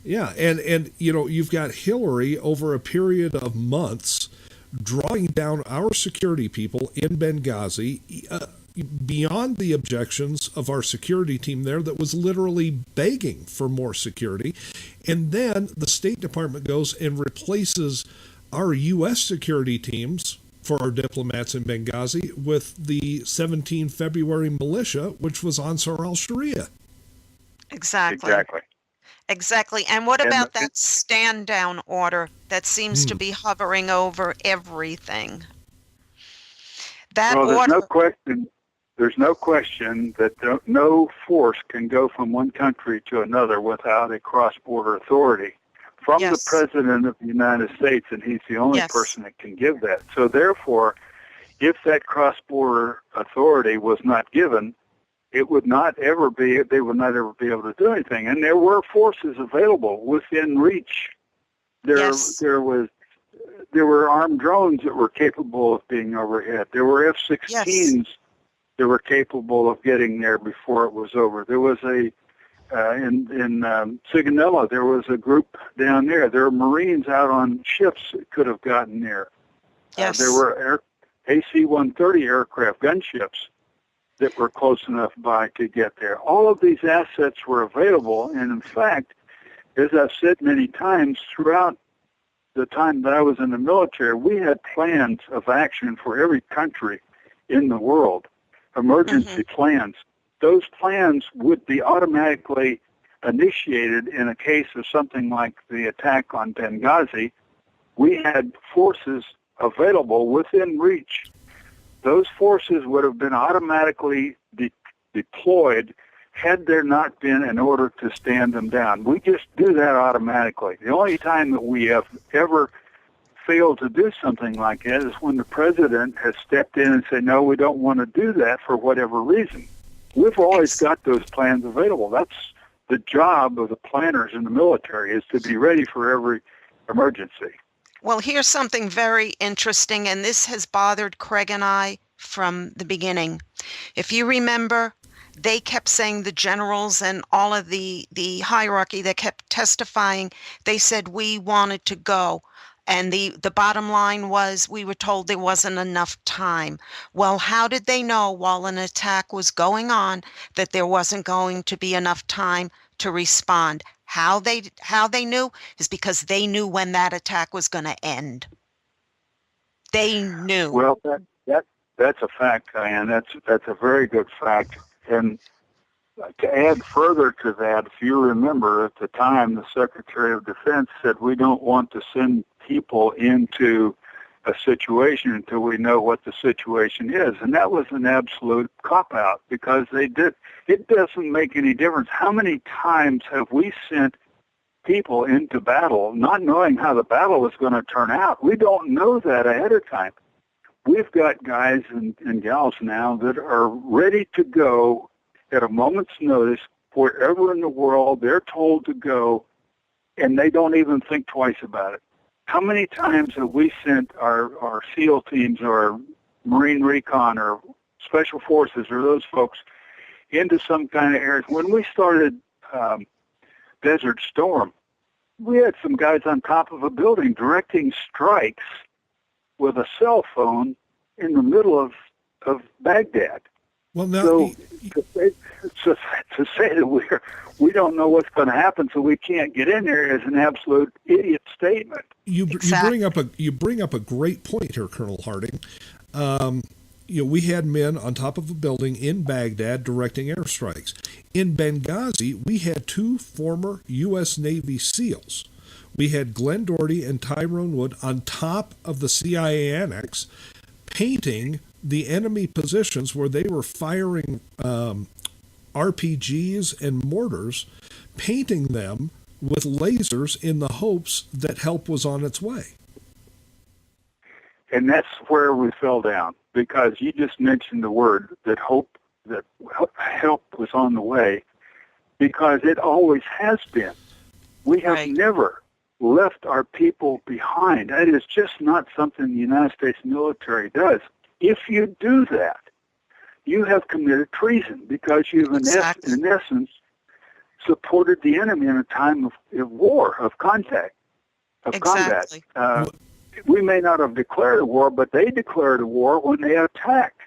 Yeah, and you know, you've got Hillary over a period of months drawing down our security people in Benghazi beyond the objections of our security team there that was literally begging for more security. And then the State Department goes and replaces our U.S. security teams for our diplomats in Benghazi with the 17 February militia, which was Ansar al-Sharia. Exactly. And what about that stand-down order that seems to be hovering over everything? There's no question that no force can go from one country to another without a cross-border authority from the President of the United States, and he's the only person that can give that. So therefore, if that cross-border authority was not given, they would not ever be able to do anything. And there were forces available within reach. There were armed drones that were capable of being overhead. There were F-16s that were capable of getting there before it was over. There was in Sigonella, there was a group down there. There were Marines out on ships that could have gotten there. There were AC-130 aircraft, gunships, that were close enough by to get there. All of these assets were available, and in fact, as I've said many times, throughout the time that I was in the military, we had plans of action for every country in the world, emergency plans. Those plans would be automatically initiated in a case of something like the attack on Benghazi. We had forces available within reach. Those forces would have been automatically deployed had there not been an order to stand them down. We just do that automatically. The only time that we have ever failed to do something like that is when the President has stepped in and said, no, we don't want to do that for whatever reason. We've always got those plans available. That's the job of the planners in the military, is to be ready for every emergency. Well, here's something very interesting, and this has bothered Craig and I from the beginning. If you remember, they kept saying, the generals and all of the hierarchy that kept testifying, they said we wanted to go. And the bottom line was, we were told there wasn't enough time. Well, how did they know while an attack was going on that there wasn't going to be enough time to respond? How they knew is because they knew when that attack was going to end. They knew. Well, that's a fact, Diane. That's a very good fact. And to add further to that, if you remember, at the time, the Secretary of Defense said, we don't want to send people into a situation until we know what the situation is. And that was an absolute cop-out, because it doesn't make any difference. How many times have we sent people into battle not knowing how the battle is going to turn out? We don't know that ahead of time. We've got guys and gals now that are ready to go at a moment's notice wherever in the world they're told to go, and they don't even think twice about it. How many times have we sent our SEAL teams or Marine Recon or Special Forces or those folks into some kind of areas? When we started Desert Storm, we had some guys on top of a building directing strikes with a cell phone in the middle of Baghdad. Well, now, so to say that we don't know what's going to happen, so we can't get in there is an absolute idiot statement. You bring up a great point here, Colonel Harding. We had men on top of a building in Baghdad directing airstrikes. In Benghazi, we had two former U.S. Navy SEALs. We had Glenn Doherty and Tyrone Wood on top of the CIA annex, painting the enemy positions where they were firing RPGs and mortars, painting them with lasers in the hopes that help was on its way. And that's where we fell down, because you just mentioned the word that help was on the way, because it always has been. We have never left our people behind. That is just not something the United States military does. If you do that, you have committed treason, because you've in essence supported the enemy in a time of war, of combat. We may not have declared a war, but they declared a war when they attacked.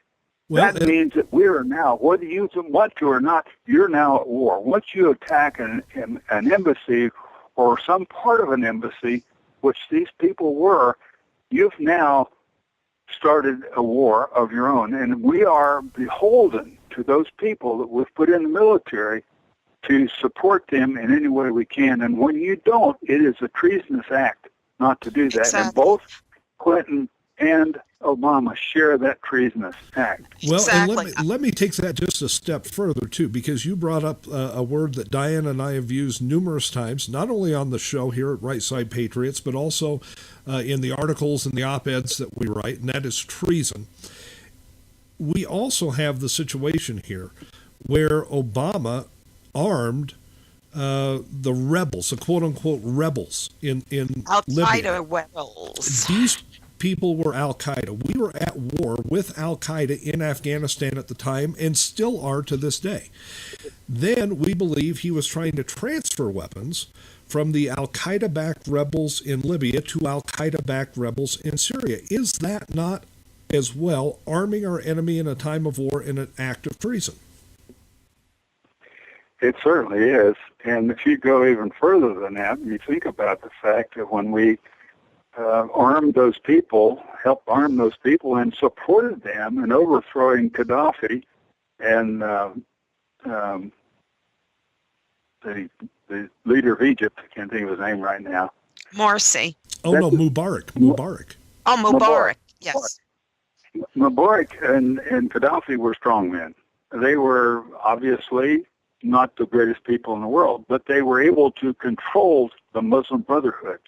Well, that means that we are now, whether you want to or not, you're now at war. Once you attack an embassy or some part of an embassy, which these people were, you've now started a war of your own. And we are beholden to those people that we've put in the military to support them in any way we can. And when you don't, it is a treasonous act not to do that. Exactly. And both Clinton and Obama share that treasonous act. Well, exactly. And let me take that just a step further, too, because you brought up a word that Diane and I have used numerous times, not only on the show here at Right Side Patriots, but also in the articles and the op-eds that we write, and that is treason. We also have the situation here where Obama armed the rebels, the quote-unquote rebels in Al-Qaeda rebels. These people were Al-Qaeda. We were at war with Al-Qaeda in Afghanistan at the time and still are to this day. Then we believe he was trying to transfer weapons from the Al-Qaeda-backed rebels in Libya to Al-Qaeda-backed rebels in Syria. Is that not as well arming our enemy in a time of war in an act of treason? It certainly is. And if you go even further than that, and you think about the fact that when we armed those people, helped arm those people, and supported them in overthrowing Gaddafi and the leader of Egypt, I can't think of his name right now. Morsi. Oh, no, Mubarak. Oh, Mubarak, yes. Mubarak and Gaddafi were strong men. They were obviously not the greatest people in the world, but they were able to control the Muslim Brotherhood.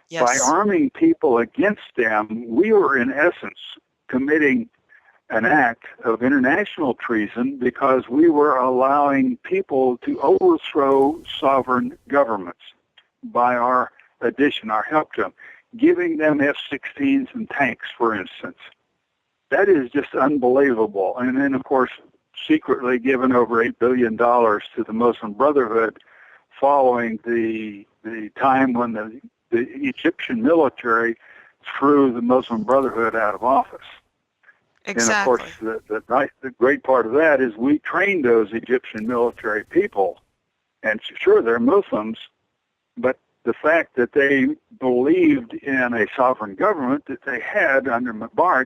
Yes. By arming people against them, we were in essence committing an act of international treason, because we were allowing people to overthrow sovereign governments by our addition, our help to them, giving them F-16s and tanks, for instance. That is just unbelievable. And then, of course, secretly given over $8 billion to the Muslim Brotherhood following the time when the Egyptian military threw the Muslim Brotherhood out of office. Exactly. And of course, the great part of that is we trained those Egyptian military people. And sure, they're Muslims, but the fact that they believed in a sovereign government that they had under Mubarak,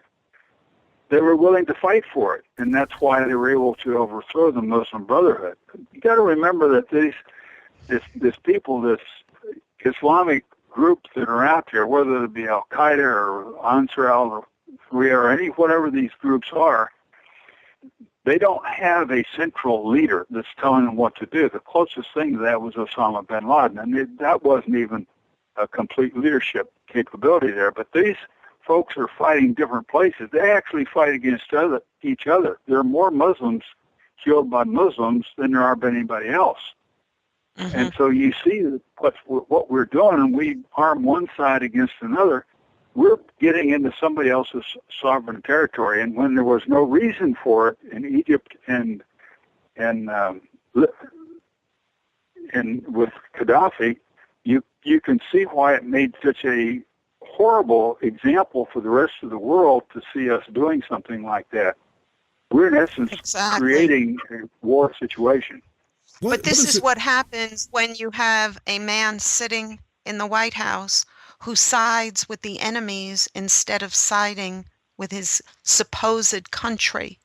they were willing to fight for it, and that's why they were able to overthrow the Muslim Brotherhood. You got to remember that this Islamic groups that are out there, whether it be Al Qaeda or Ansar al-Sharia or whatever these groups are, they don't have a central leader that's telling them what to do. The closest thing to that was Osama bin Laden, and that wasn't even a complete leadership capability there. But these folks are fighting different places. They actually fight against each other. There are more Muslims killed by Muslims than there are by anybody else. And so you see what we're doing, and we arm one side against another. We're getting into somebody else's sovereign territory, and when there was no reason for it in Egypt and with Gaddafi, you can see why it made such a horrible example for the rest of the world to see us doing something like that. We're in essence creating a war situation. But this is what happens when you have a man sitting in the White House who sides with the enemies instead of siding with his supposed country.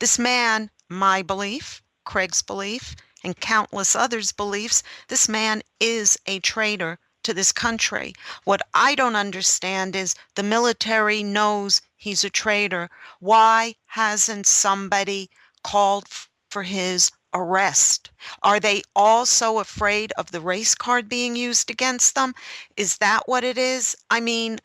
This man, my belief, Craig's belief, and countless others' beliefs, this man is a traitor to this country. What I don't understand is the military knows he's a traitor. Why hasn't somebody called for his arrest? Are they all so afraid of the race card being used against them? Is that what it is? I mean,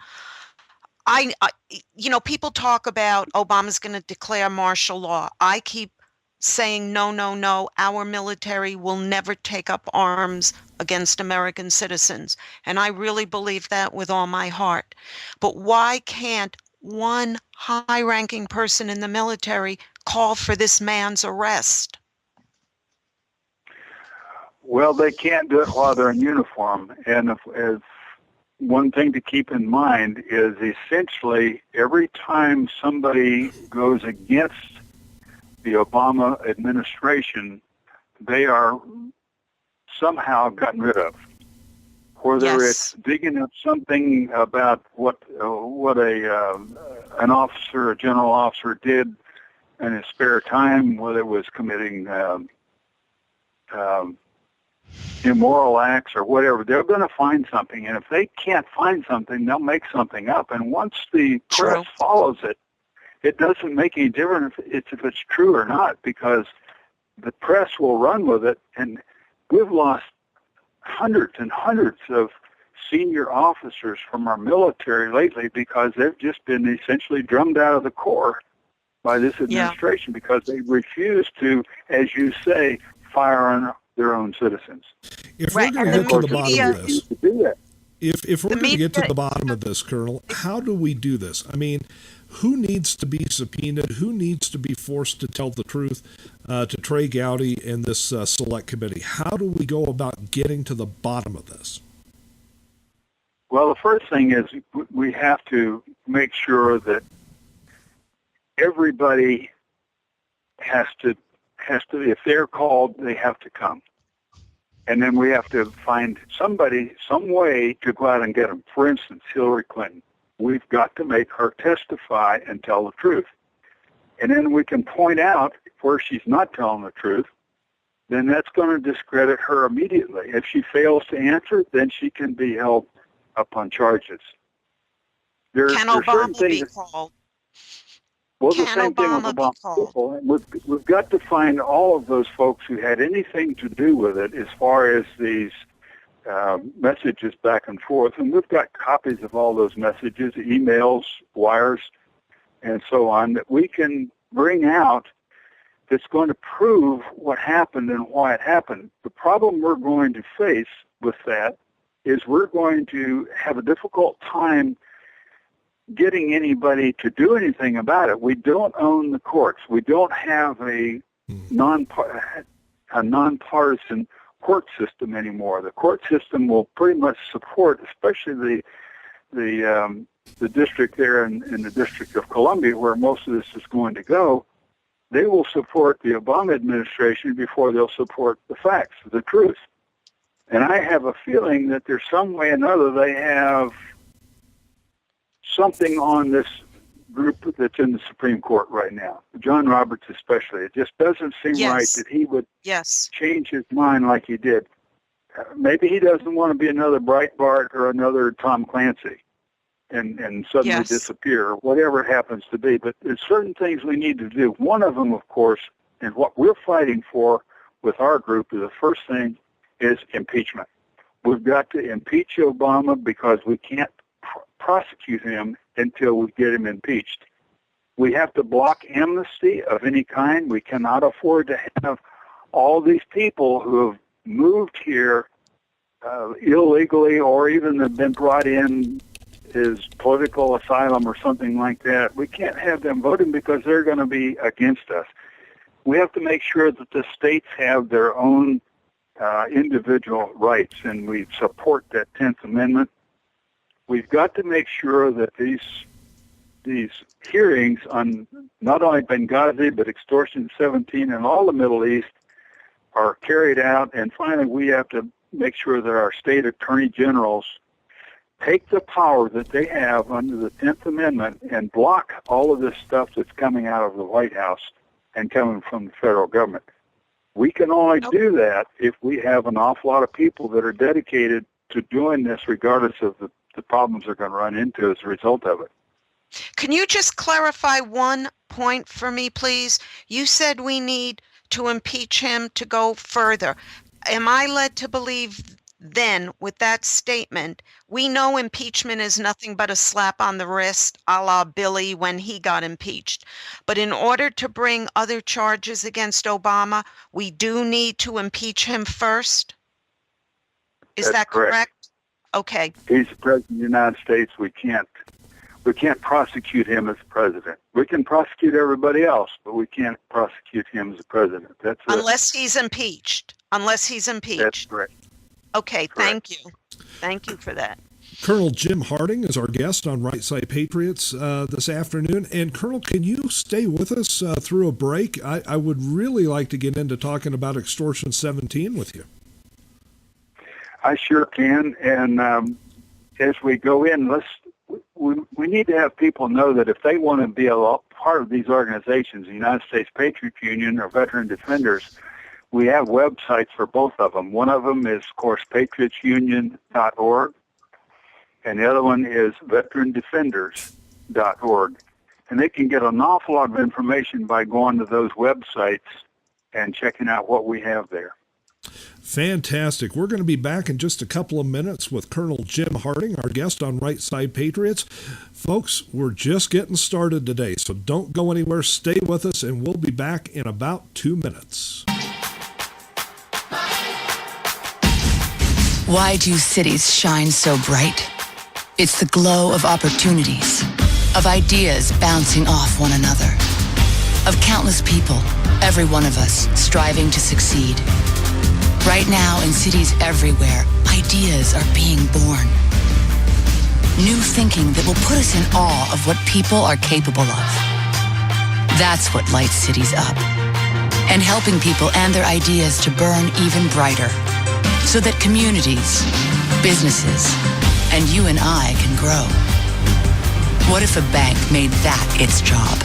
people talk about Obama's going to declare martial law. I keep saying, no, no, no, our military will never take up arms against American citizens. And I really believe that with all my heart. But why can't one high-ranking person in the military call for this man's arrest? Well, they can't do it while they're in uniform. And if one thing to keep in mind is essentially every time somebody goes against the Obama administration, they are somehow gotten rid of. Whether it's digging up something about what an officer, a general officer, did in his spare time, whether it was committing immoral acts or whatever, they're going to find something. And if they can't find something, they'll make something up. And once the press follows it, it doesn't make any difference if it's true or not, because the press will run with it. And we've lost hundreds and hundreds of senior officers from our military lately because they've just been essentially drummed out of the Corps by this administration because they refuse to, as you say, fire on their own citizens. If we're going to get to the bottom of this, if we're going to get to the bottom of this, Colonel, how do we do this? I mean, who needs to be subpoenaed? Who needs to be forced to tell the truth to Trey Gowdy and this select committee? How do we go about getting to the bottom of this? Well, the first thing is we have to make sure that everybody has to, if they're called, they have to come. And then we have to find somebody, some way to go out and get them. For instance, Hillary Clinton. We've got to make her testify and tell the truth. And then we can point out where she's not telling the truth, then that's going to discredit her immediately. If she fails to answer, then she can be held up on charges. Can Obama be called? Well, the same thing with Obama. We've got to find all of those folks who had anything to do with it as far as these messages back and forth. And we've got copies of all those messages, emails, wires, and so on, that we can bring out that's going to prove what happened and why it happened. The problem we're going to face with that is we're going to have a difficult time getting anybody to do anything about it. We don't own the courts. We don't have a nonpartisan court system anymore. The court system will pretty much support, especially the district there in the District of Columbia, where most of this is going to go. They will support the Obama administration before they'll support the facts, the truth. And I have a feeling that there's some way or another they have something on this group that's in the Supreme Court right now, John Roberts especially. It just doesn't seem right that he would change his mind like he did. Maybe he doesn't want to be another Breitbart or another Tom Clancy and suddenly disappear, or whatever it happens to be. But there's certain things we need to do. One of them, of course, and what we're fighting for with our group, is the first thing is impeachment. We've got to impeach Obama because we can't prosecute him until we get him impeached. We have to block amnesty of any kind. We cannot afford to have all these people who have moved here illegally or even have been brought in as political asylum or something like that, we can't have them voting because they're going to be against us. We have to make sure that the states have their own individual rights, and we support that 10th Amendment. We've got to make sure that these hearings on not only Benghazi but Extortion 17 and all the Middle East are carried out. And finally, we have to make sure that our state attorney generals take the power that they have under the 10th Amendment and block all of this stuff that's coming out of the White House and coming from the federal government. We can only do that if we have an awful lot of people that are dedicated to doing this regardless of the problems they're going to run into as a result of it. Can you just clarify one point for me, please? You said we need to impeach him to go further. Am I led to believe then, with that statement, we know impeachment is nothing but a slap on the wrist, a la Billy when he got impeached. But in order to bring other charges against Obama, we do need to impeach him first? Is that correct? Okay. He's the president of the United States. We can't prosecute him as president. We can prosecute everybody else, but we can't prosecute him as a president. Unless he's impeached. That's correct. Okay, thank you. Thank you for that. Colonel Jim Harding is our guest on Right Side Patriots this afternoon. And Colonel, can you stay with us through a break? I would really like to get into talking about Extortion 17 with you. I sure can. And as we go in, we need to have people know that if they want to be a part of these organizations, the United States Patriots Union or Veteran Defenders, we have websites for both of them. One of them is, of course, patriotsunion.org, and the other one is veterandefenders.org. And they can get an awful lot of information by going to those websites and checking out what we have there. Fantastic. We're going to be back in just a couple of minutes with Colonel Jim Harding, our guest on Right Side Patriots. Folks, we're just getting started today, so don't go anywhere. Stay with us, and we'll be back in about 2 minutes. Why do cities shine so bright? It's the glow of opportunities, of ideas bouncing off one another, of countless people, every one of us, striving to succeed. Right now, in cities everywhere, ideas are being born. New thinking that will put us in awe of what people are capable of. That's what lights cities up. And helping people and their ideas to burn even brighter, so that communities, businesses, and you and I can grow. What if a bank made that its job?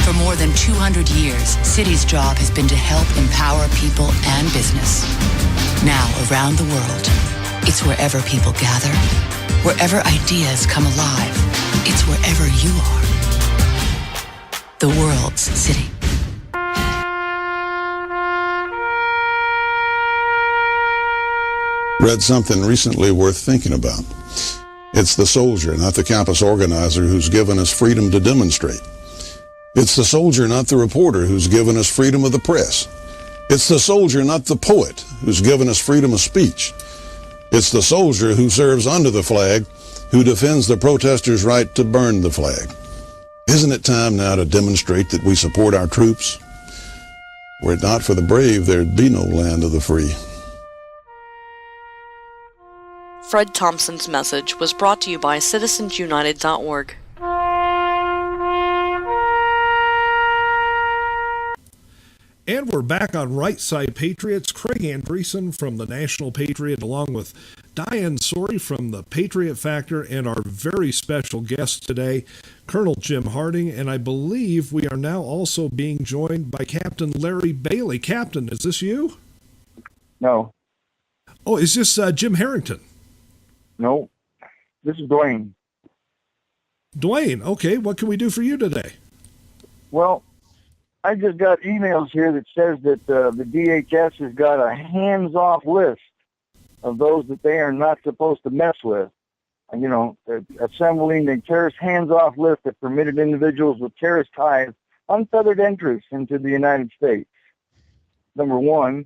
For more than 200 years, Citi's job has been to help empower people and business. Now, around the world, it's wherever people gather, wherever ideas come alive. It's wherever you are. The world's city. Read something recently worth thinking about. It's the soldier, not the campus organizer, who's given us freedom to demonstrate. It's the soldier, not the reporter, who's given us freedom of the press. It's the soldier, not the poet, who's given us freedom of speech. It's the soldier who serves under the flag, who defends the protesters' right to burn the flag. Isn't it time now to demonstrate that we support our troops? Were it not for the brave, there'd be no land of the free. Fred Thompson's message was brought to you by citizensunited.org. And we're back on Right Side Patriots. Craig Andreessen from the National Patriot, along with Diane Sorey from the Patriot Factor, and our very special guest today, Colonel Jim Harding. And I believe we are now also being joined by Captain Larry Bailey. Captain, is this you? No. Oh, is this Jim Harrington? No. This is Dwayne. Dwayne, okay. What can we do for you today? Well, I just got emails here that says that the DHS has got a hands-off list of those that they are not supposed to mess with. You know, assembling a terrorist hands-off list that permitted individuals with terrorist ties unfettered entrance into the United States. Number one.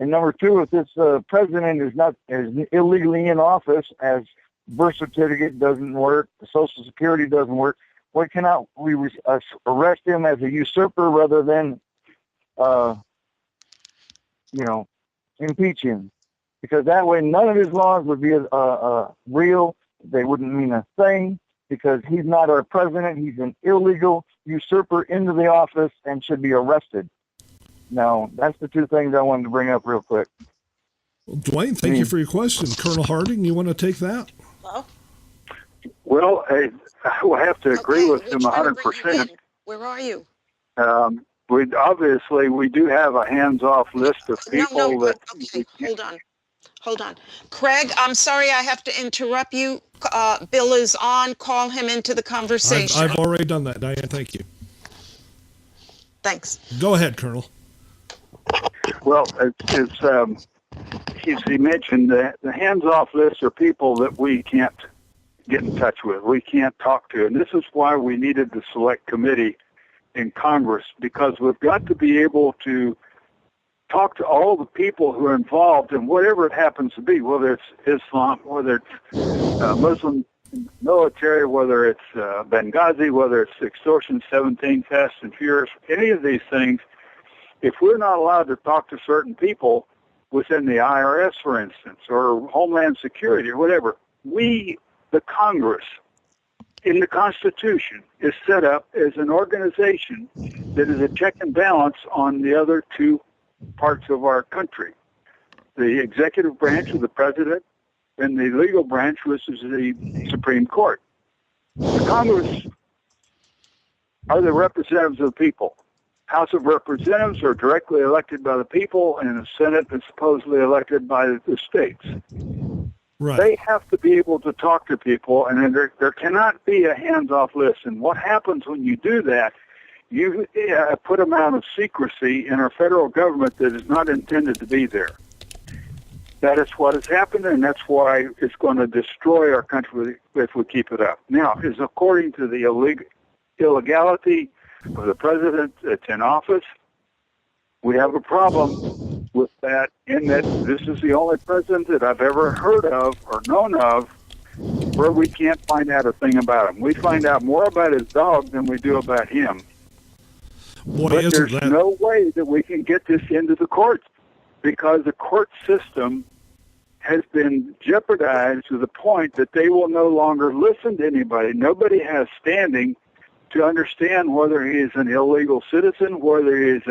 And number two, if this president is illegally in office, as birth certificate doesn't work, the Social Security doesn't work, why cannot we arrest him as a usurper rather than, impeach him? Because that way none of his laws would be real. They wouldn't mean a thing, because he's not our president. He's an illegal usurper into the office and should be arrested. Now, that's the two things I wanted to bring up real quick. Well, Dwayne, thank you for your question. Colonel Harding, you want to take that? Well, I will have to agree with him 100%. Where are you? We do have a hands-off list of people Okay, hold on. Craig, I'm sorry I have to interrupt you. Bill is on. Call him into the conversation. I've already done that, Diane. Thank you. Thanks. Go ahead, Colonel. Well, as he mentioned, the hands-off list are people that we can't get in touch with. We can't talk to. And this is why we needed the select committee in Congress, because we've got to be able to talk to all the people who are involved in whatever it happens to be, whether it's Islam, whether it's Muslim military, whether it's Benghazi, whether it's extortion, 17, Fast and Furious, any of these things. If we're not allowed to talk to certain people within the IRS, for instance, or Homeland Security or whatever, the Congress, in the Constitution, is set up as an organization that is a check and balance on the other two parts of our country. The executive branch of the president and the legal branch, which is the Supreme Court. The Congress are the representatives of the people. House of Representatives are directly elected by the people, and the Senate is supposedly elected by the states. Right. They have to be able to talk to people, and there cannot be a hands-off list. And what happens when you do that, you put an amount of secrecy in our federal government that is not intended to be there. That is what has happened, and that's why it's going to destroy our country if we keep it up. Now, is according to the illegality of the president that's in office, we have a problem with that, in that this is the only president that I've ever heard of or known of where we can't find out a thing about him. We find out more about his dog than we do about him. But there's no way that we can get this into the courts, because the court system has been jeopardized to the point that they will no longer listen to anybody. Nobody has standing to understand whether he is an illegal citizen, whether he is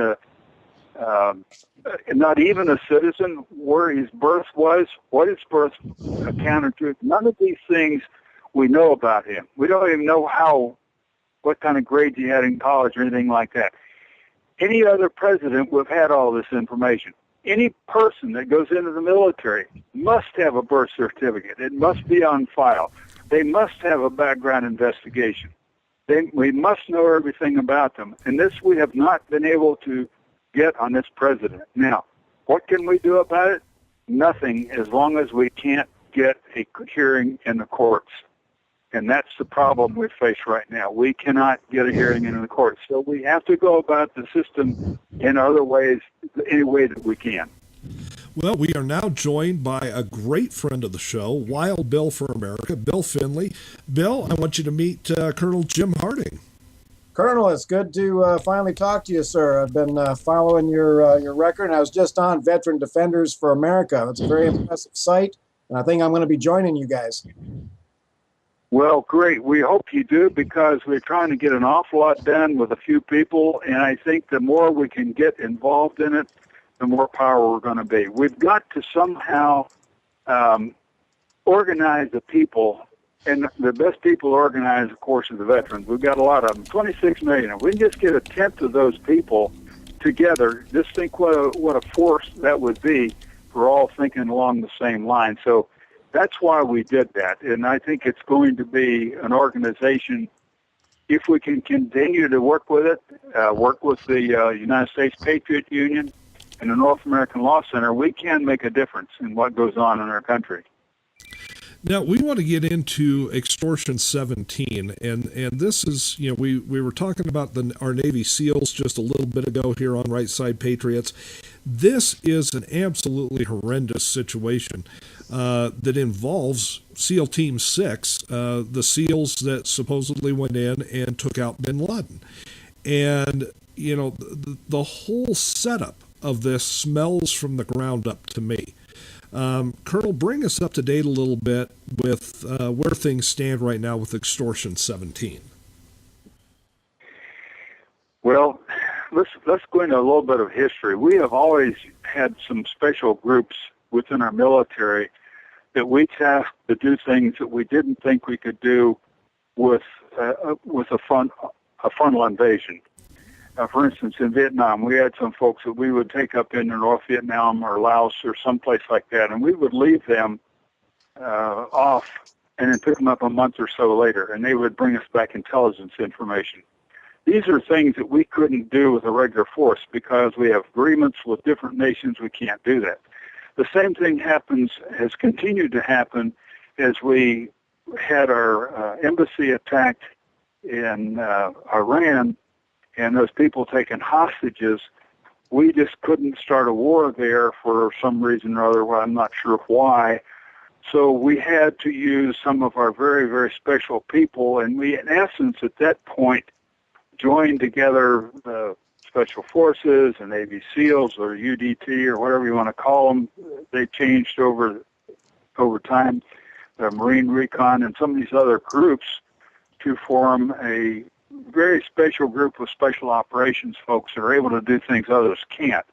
not even a citizen, where his birth was, what his birth accounted to. None of these things we know about him. We don't even know what kind of grades he had in college or anything like that. Any other president would have had all this information. Any person that goes into the military must have a birth certificate. It must be on file. They must have a background investigation. We must know everything about them. And this we have not been able to get on this president. Now, what can we do about it? Nothing, as long as we can't get a hearing in the courts. And that's the problem we face right now. We cannot get a hearing in the courts. So we have to go about the system in other ways, any way that we can. Well, we are now joined by a great friend of the show, Wild Bill for America, Bill Finley. Bill, I want you to meet Colonel Jim Harding. Colonel, it's good to finally talk to you, sir. I've been following your record, and I was just on Veteran Defenders for America. It's a very impressive site, and I think I'm going to be joining you guys. Well, great. We hope you do, because we're trying to get an awful lot done with a few people, and I think the more we can get involved in it, the more power we're going to be. We've got to somehow organize the people, and the best people organized, of course, are the veterans. We've got a lot of them, 26 million. If we can just get a tenth of those people together, just think what a force that would be for all thinking along the same line. So that's why we did that, and I think it's going to be an organization, if we can continue to work with it, work with the United States Patriot Union and the North American Law Center, we can make a difference in what goes on in our country. Now, we want to get into Extortion 17, and this is, we were talking about our Navy SEALs just a little bit ago here on Right Side Patriots. This is an absolutely horrendous situation that involves SEAL Team 6, the SEALs that supposedly went in and took out bin Laden. And, the whole setup of this smells from the ground up to me. Colonel, bring us up to date a little bit with where things stand right now with Extortion 17. Well, let's go into a little bit of history. We have always had some special groups within our military that we tasked to do things that we didn't think we could do with a frontal invasion. For instance, in Vietnam, we had some folks that we would take up into North Vietnam or Laos or someplace like that, and we would leave them off and then pick them up a month or so later, and they would bring us back intelligence information. These are things that we couldn't do with a regular force because we have agreements with different nations. We can't do that. The same thing has continued to happen as we had our embassy attacked in Iran, and those people taken hostages. We just couldn't start a war there for some reason or other. Well, I'm not sure why. So we had to use some of our very, very special people, and we, in essence, at that point, joined together the Special Forces and Navy SEALs or UDT or whatever you want to call them. They changed over time, the Marine Recon and some of these other groups to form a very special group of special operations folks that are able to do things others can't.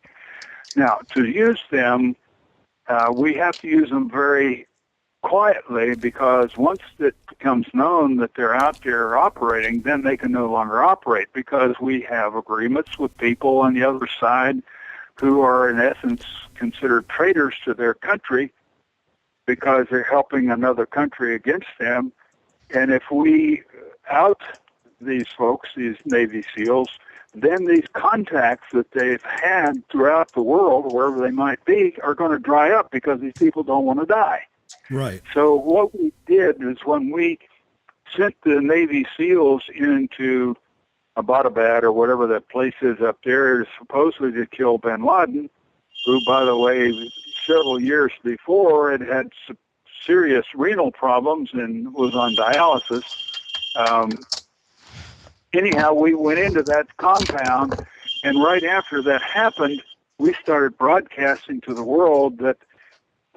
Now, to use them, we have to use them very quietly, because once it becomes known that they're out there operating, then they can no longer operate, because we have agreements with people on the other side who are, in essence, considered traitors to their country because they're helping another country against them. And if we out these folks, these Navy SEALs, then these contacts that they've had throughout the world, wherever they might be, are going to dry up because these people don't want to die. Right. So what we did is when we sent the Navy SEALs into Abbottabad or whatever that place is up there, supposedly to kill bin Laden, who, by the way, several years before had serious renal problems and was on dialysis. Anyhow, we went into that compound, and right after that happened, we started broadcasting to the world that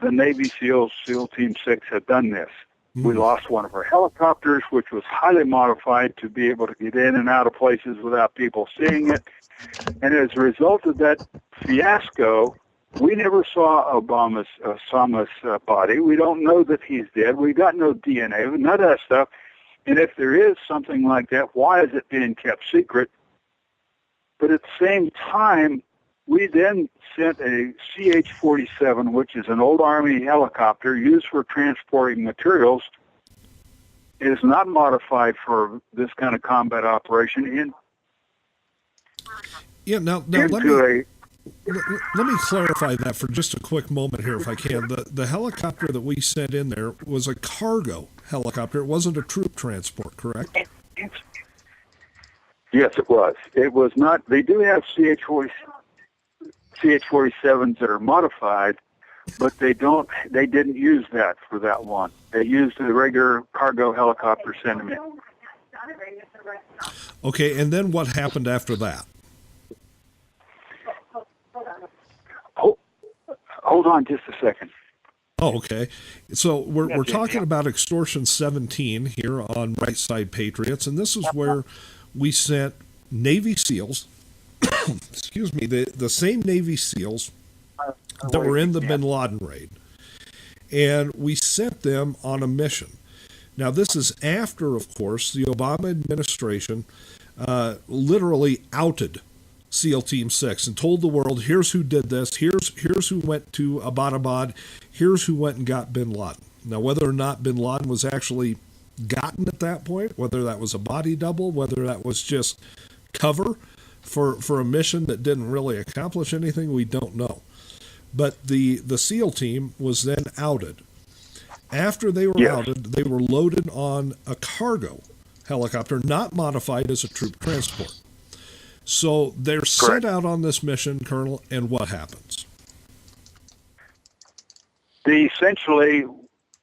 the Navy SEAL Team 6 had done this. Mm-hmm. We lost one of our helicopters, which was highly modified to be able to get in and out of places without people seeing it. And as a result of that fiasco, we never saw Osama's body. We don't know that he's dead. We got no DNA, none of that stuff. And if there is something like that, why is it being kept secret? But at the same time, we then sent a CH-47, which is an old Army helicopter used for transporting materials. It is not modified for this kind of combat operation. Now let me clarify that for just a quick moment here, if I can. The helicopter that we sent in there was a cargo helicopter. It wasn't a troop transport, correct? Yes, it was. It was not. They do have CH-47s that are modified, but they didn't use that for that one. They used a regular cargo helicopter sentiment. Okay, and then what happened after that? Hold on just a second. Oh, okay. So we're talking about Extortion 17 here on Right Side Patriots, and this is where we sent Navy SEALs, excuse me, the same Navy SEALs that were in the bin Laden raid, and we sent them on a mission. Now, this is after, of course, the Obama administration literally outed SEAL Team 6 and told the world, here's who did this, here's who went to Abbottabad, here's who went and got bin Laden. Now, whether or not bin Laden was actually gotten at that point, whether that was a body double, whether that was just cover for a mission that didn't really accomplish anything, we don't know. But the SEAL team was then outed. After they were Yes. outed, they were loaded on a cargo helicopter, not modified as a troop transport. So they're sent out on this mission, Colonel, and what happens? Essentially,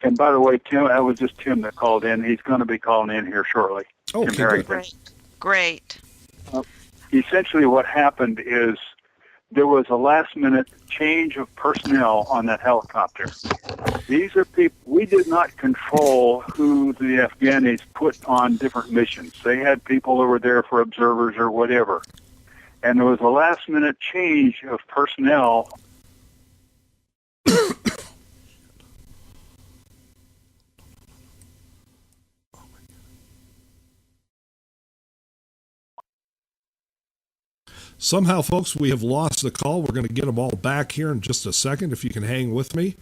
and by the way, Tim, that was just Tim that called in. He's going to be calling in here shortly. Okay, Tim Harrington. Great. Essentially what happened is there was a last-minute change of personnel on that helicopter. These are people, we did not control who the Afghanis put on different missions. They had people who were there for observers or whatever. And there was a last-minute change of personnel. Somehow, folks, we have lost the call. We're going to get them all back here in just a second, if you can hang with me.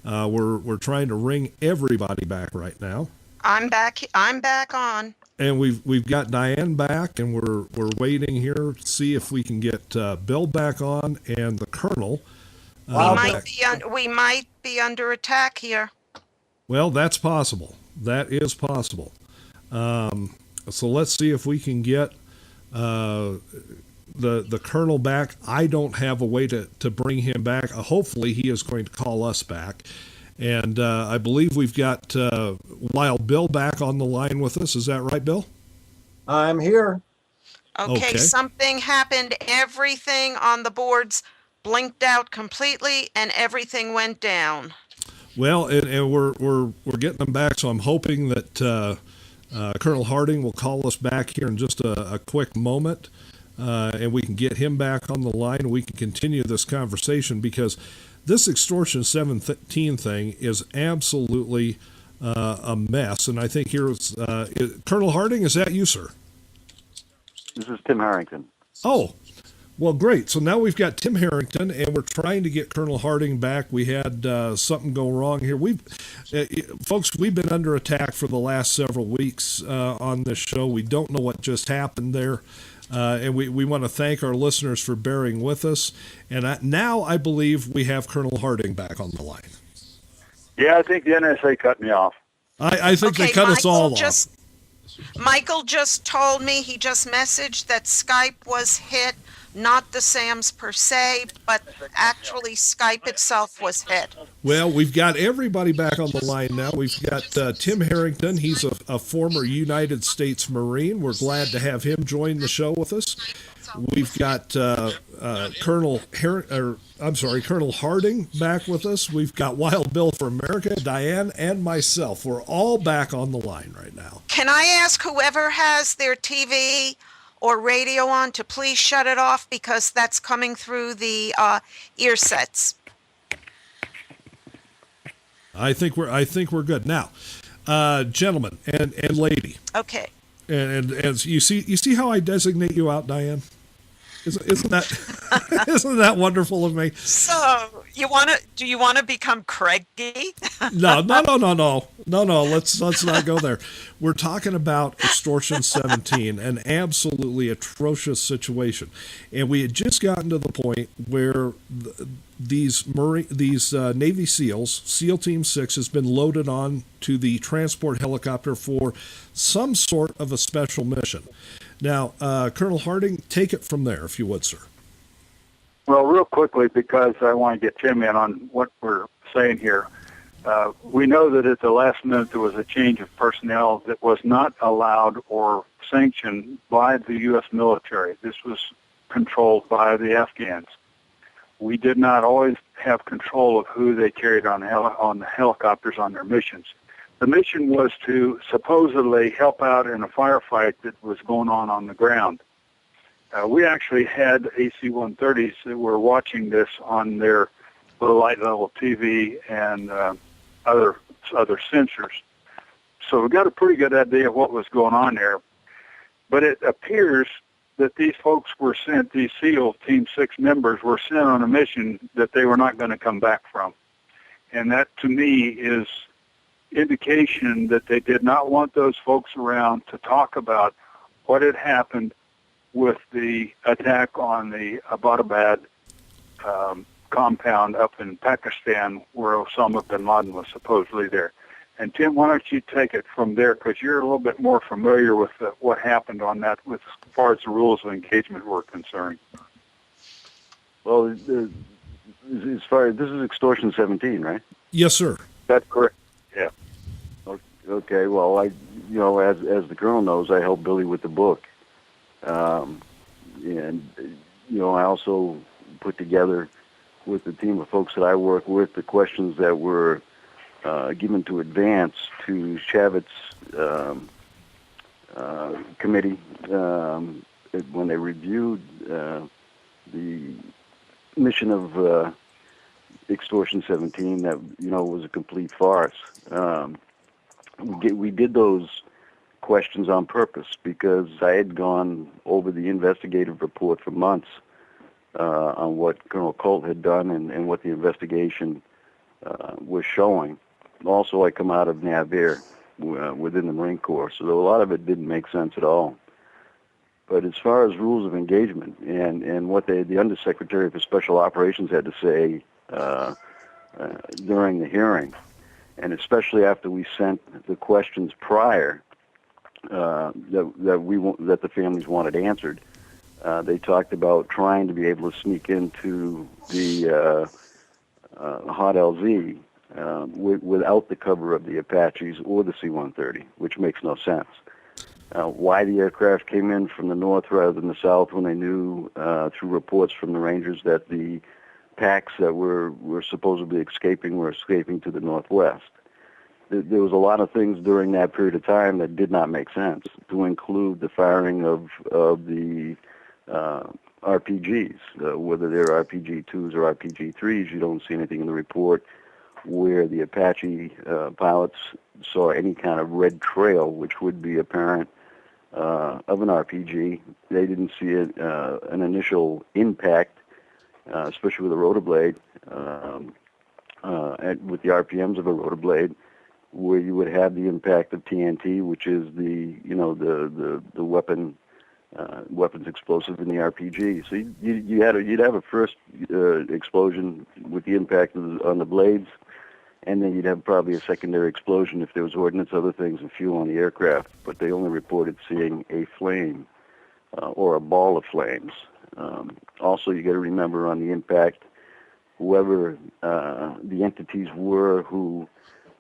We're trying to ring everybody back right now. I'm back on. And we've got Diane back, and we're waiting here to see if we can get Bill back on and the Colonel. We might be under attack here. Well, that's possible. That is possible. So let's see if we can get the Colonel back. I don't have a way to bring him back. Hopefully he is going to call us back. And I believe we've got Wild Bill back on the line with us. Is that right, Bill? I'm here. Okay, something happened. Everything on the boards blinked out completely, and everything went down. Well, and we're getting them back, so I'm hoping that Colonel Harding will call us back here in just a quick moment, and we can get him back on the line, and we can continue this conversation, because this Extortion 713 thing is absolutely a mess, and I think here's Colonel Harding. Is that you, sir? This is Tim Harrington. Oh, well, great. So now we've got Tim Harrington, and we're trying to get Colonel Harding back. We had something go wrong here. Folks, we've been under attack for the last several weeks on this show. We don't know what just happened there. And we want to thank our listeners for bearing with us. And now I believe we have Colonel Harding back on the line. Yeah, I think the NSA cut me off. I think they cut us all off. Michael just told me, he just messaged that Skype was hit, not the SAMs per se, but actually Skype itself was hit. Well, we've got everybody back on the line now. We've got Tim Harrington. He's a former United States Marine. We're glad to have him join the show with us. We've got Colonel Harding back with us. We've got Wild Bill for America, Diane, and myself. We're all back on the line right now. Can I ask whoever has their TV or radio on to please shut it off, because that's coming through the ear sets? I think we're good now, gentlemen and lady. Okay. And you see how I designate you out, Diane? Isn't that isn't that wonderful of me? So do you want to become Craigie? No. Let's not go there. We're talking about Extortion 17, an absolutely atrocious situation, and we had just gotten to the point where these Navy SEALs, SEAL Team 6, has been loaded on to the transport helicopter for some sort of a special mission. Now, Colonel Harding, take it from there, if you would, sir. Well, real quickly, because I want to get Tim in on what we're saying here. We know that at the last minute there was a change of personnel that was not allowed or sanctioned by the U.S. military. This was controlled by the Afghans. We did not always have control of who they carried on the helicopters on their missions. The mission was to supposedly help out in a firefight that was going on the ground. We actually had AC-130s that were watching this on their low light level TV and other sensors. So we got a pretty good idea of what was going on there. But it appears that these folks were sent, these SEAL Team 6 members were sent on a mission that they were not going to come back from. And that, to me, is indication that they did not want those folks around to talk about what had happened with the attack on the Abbottabad compound up in Pakistan, where Osama bin Laden was supposedly there. And Tim, why don't you take it from there, because you're a little bit more familiar with what happened on that, with as far as the rules of engagement were concerned. Well, as far as this is extortion 17, right? Yes, sir. That's correct. Yeah. Okay. Well, as the colonel knows, I helped Billy with the book, and I also put together with the team of folks that I work with the questions that were given to advance to Chavitz's committee when they reviewed the mission of extortion 17. That was a complete farce. We did those questions on purpose because I had gone over the investigative report for months on what Colonel Colt had done and what the investigation was showing. Also, I come out of NAVAIR within the Marine Corps, so a lot of it didn't make sense at all. But as far as rules of engagement and what the Undersecretary for Special Operations had to say during the hearing, and especially after we sent the questions prior that the families wanted answered, they talked about trying to be able to sneak into the Hot LZ without the cover of the Apaches or the C-130, which makes no sense. Why the aircraft came in from the north rather than the south when they knew through reports from the Rangers that the packs that were supposedly escaping were escaping to the northwest. There was a lot of things during that period of time that did not make sense, to include the firing of the RPGs, whether they're RPG-2s or RPG-3s. You don't see anything in the report where the Apache pilots saw any kind of red trail, which would be apparent of an RPG. They didn't see an initial impact, especially with a rotor blade, with the RPMs of a rotor blade, where you would have the impact of TNT, which is the weapons explosive in the RPG. So you'd have a first explosion with the impact on the blades, and then you'd have probably a secondary explosion if there was ordnance, other things, and fuel on the aircraft. But they only reported seeing a flame or a ball of flames. Also, you got to remember on the impact, whoever the entities were who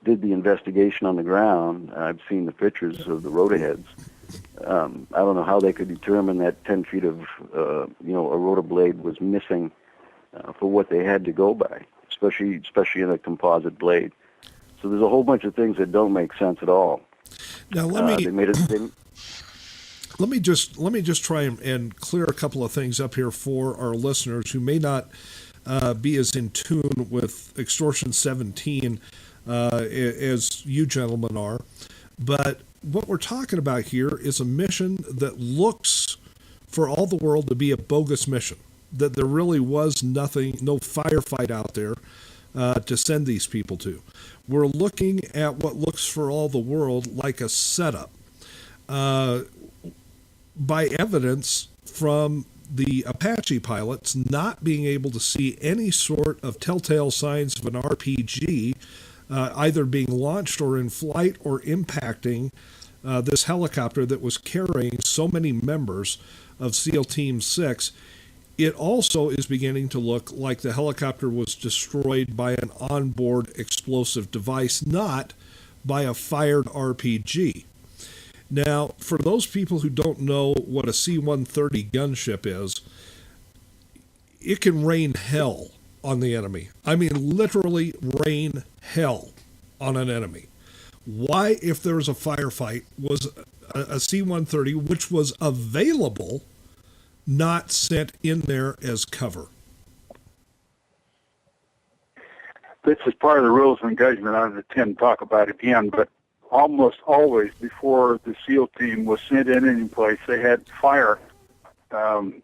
did the investigation on the ground. I've seen the pictures of the rotor heads. I don't know how they could determine that 10 feet of a rotor blade was missing for what they had to go by, especially in a composite blade. So there's a whole bunch of things that don't make sense at all. Now let me just try and clear a couple of things up here for our listeners who may not be as in tune with Extortion 17 as you gentlemen are. But what we're talking about here is a mission that looks for all the world to be a bogus mission, that there really was nothing, no firefight out there to send these people to. We're looking at what looks for all the world like a setup by evidence from the Apache pilots not being able to see any sort of telltale signs of an RPG either being launched or in flight or impacting this helicopter that was carrying so many members of SEAL Team 6. It also is beginning to look like the helicopter was destroyed by an onboard explosive device, not by a fired RPG. Now, for those people who don't know what a C-130 gunship is, it can rain hell on the enemy. I mean, literally rain hell on an enemy. Why, if there was a firefight, was a C-130, which was available, not sent in there as cover? This is part of the rules of engagement. I don't intend to talk about it again, but almost always before the SEAL team was sent in any place, they had fire. And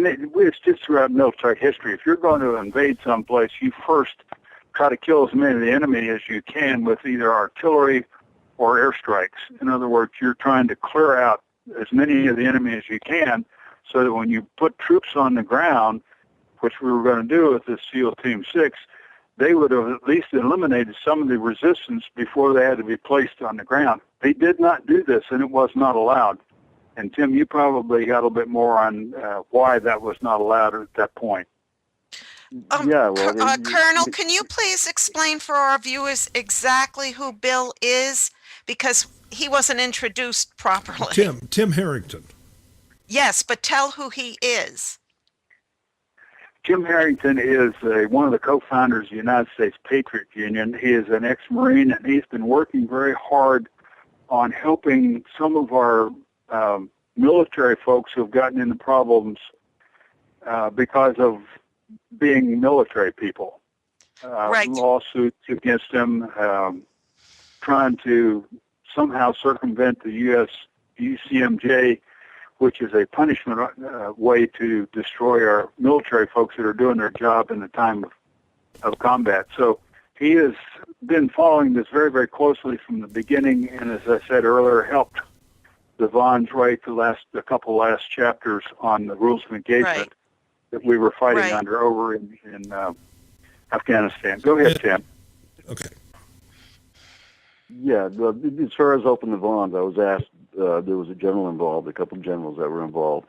it's just throughout military history. If you're going to invade someplace, you first try to kill as many of the enemy as you can with either artillery or airstrikes. In other words, you're trying to clear out as many of the enemy as you can so that when you put troops on the ground, which we were going to do with this SEAL Team 6, they would have at least eliminated some of the resistance before they had to be placed on the ground. They did not do this, and it was not allowed. And Tim, you probably got a little bit more on why that was not allowed at that point. Yeah, well, Colonel, can you please explain for our viewers exactly who Bill is? Because he wasn't introduced properly. Tim Harrington. Yes, but tell who he is. Jim Harrington is one of the co-founders of the United States Patriots Union. He is an ex-Marine, and he's been working very hard on helping some of our military folks who have gotten into problems because of being military people. Right. Lawsuits against them, trying to somehow circumvent the U.S. UCMJ, which is a punishment way to destroy our military folks that are doing their job in the time of combat. So he has been following this very, very closely from the beginning, and as I said earlier, helped the Vons write a couple last chapters on the rules of engagement that we were fighting under over in Afghanistan. Go ahead, Tim. Okay. Yeah, as far as open the Vons, I was asked, there was a general involved, a couple of generals that were involved.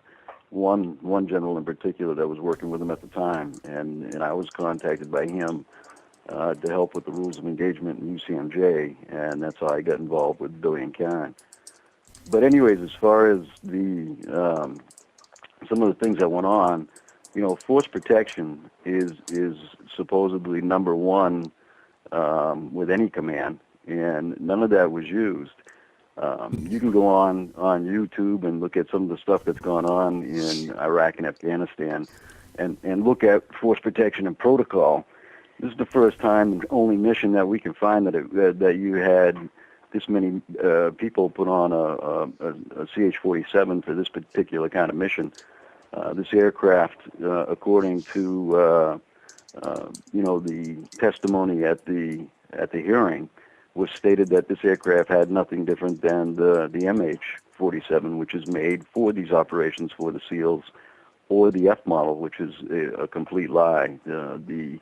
One general in particular that was working with him at the time, and I was contacted by him to help with the rules of engagement in UCMJ, and that's how I got involved with Billy and Karen. But anyways, as far as the some of the things that went on, force protection is supposedly number one with any command, and none of that was used. You can go on YouTube and look at some of the stuff that's gone on in Iraq and Afghanistan and look at force protection and protocol. This is the first time and only mission that we can find that you had this many people put on a CH-47 for this particular kind of mission. This aircraft, according to the testimony at the hearing, was stated that this aircraft had nothing different than the MH-47, which is made for these operations for the SEALs, or the F model, which is a complete lie. The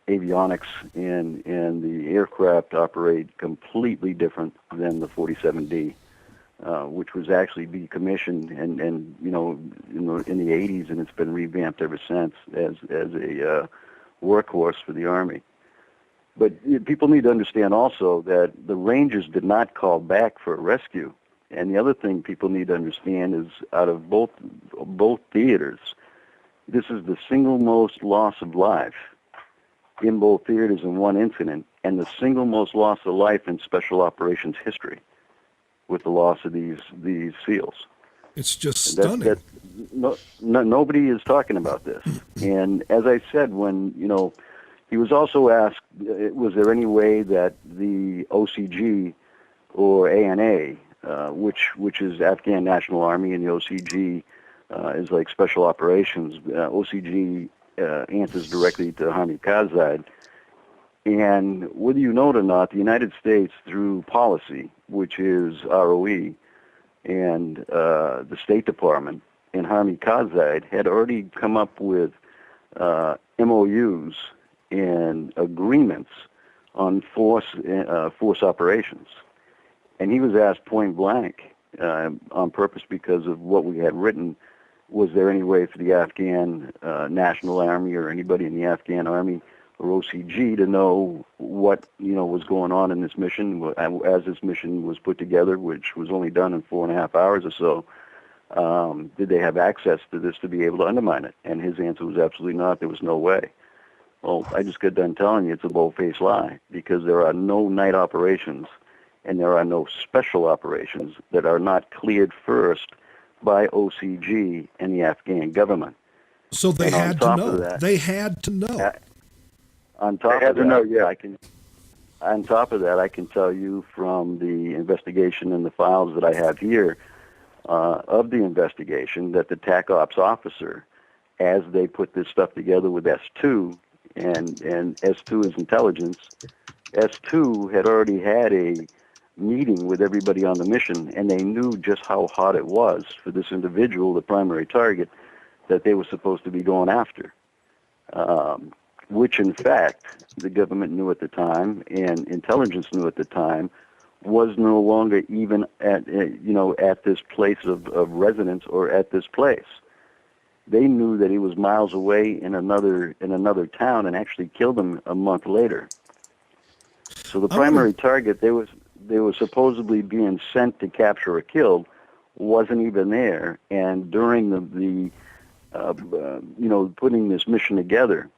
avionics and the aircraft operate completely different than the 47D, which was actually decommissioned and in the 80s, and it's been revamped ever since as a workhorse for the Army. But people need to understand also that the Rangers did not call back for a rescue. And the other thing people need to understand is out of both theaters, this is the single most loss of life in both theaters in one incident, and the single most loss of life in special operations history with the loss of these SEALs. It's just stunning. Nobody is talking about this. And as I said, when, he was also asked, was there any way that the OCG or ANA, which is Afghan National Army, and the OCG is like Special Operations. OCG answers directly to Hamid Karzai. And whether you know it or not, the United States, through policy, which is ROE, and the State Department, and Hamid Karzai had already come up with MOUs and agreements on force operations. And he was asked point blank, on purpose because of what we had written, was there any way for the Afghan National Army or anybody in the Afghan Army or OCG to know what was going on in this mission as this mission was put together, which was only done in 4.5 hours or so? Did they have access to this to be able to undermine it? And his answer was absolutely not. There was no way. Well, I just got done telling you it's a bold-faced lie, because there are no night operations and there are no special operations that are not cleared first by OCG and the Afghan government. So they had to know. They had to know. On top of that, I can tell you from the investigation and the files that I have here of the investigation that the TAC Ops officer, as they put this stuff together with S2, and S2 is intelligence, S2 had already had a meeting with everybody on the mission, and they knew just how hot it was for this individual, the primary target, that they were supposed to be going after. which in fact the government knew at the time and intelligence knew at the time, was no longer even at at this place of residence or at this place. They knew that he was miles away in another town and actually killed him a month later. So the primary target they were supposedly being sent to capture or kill wasn't even there. And during the putting this mission together,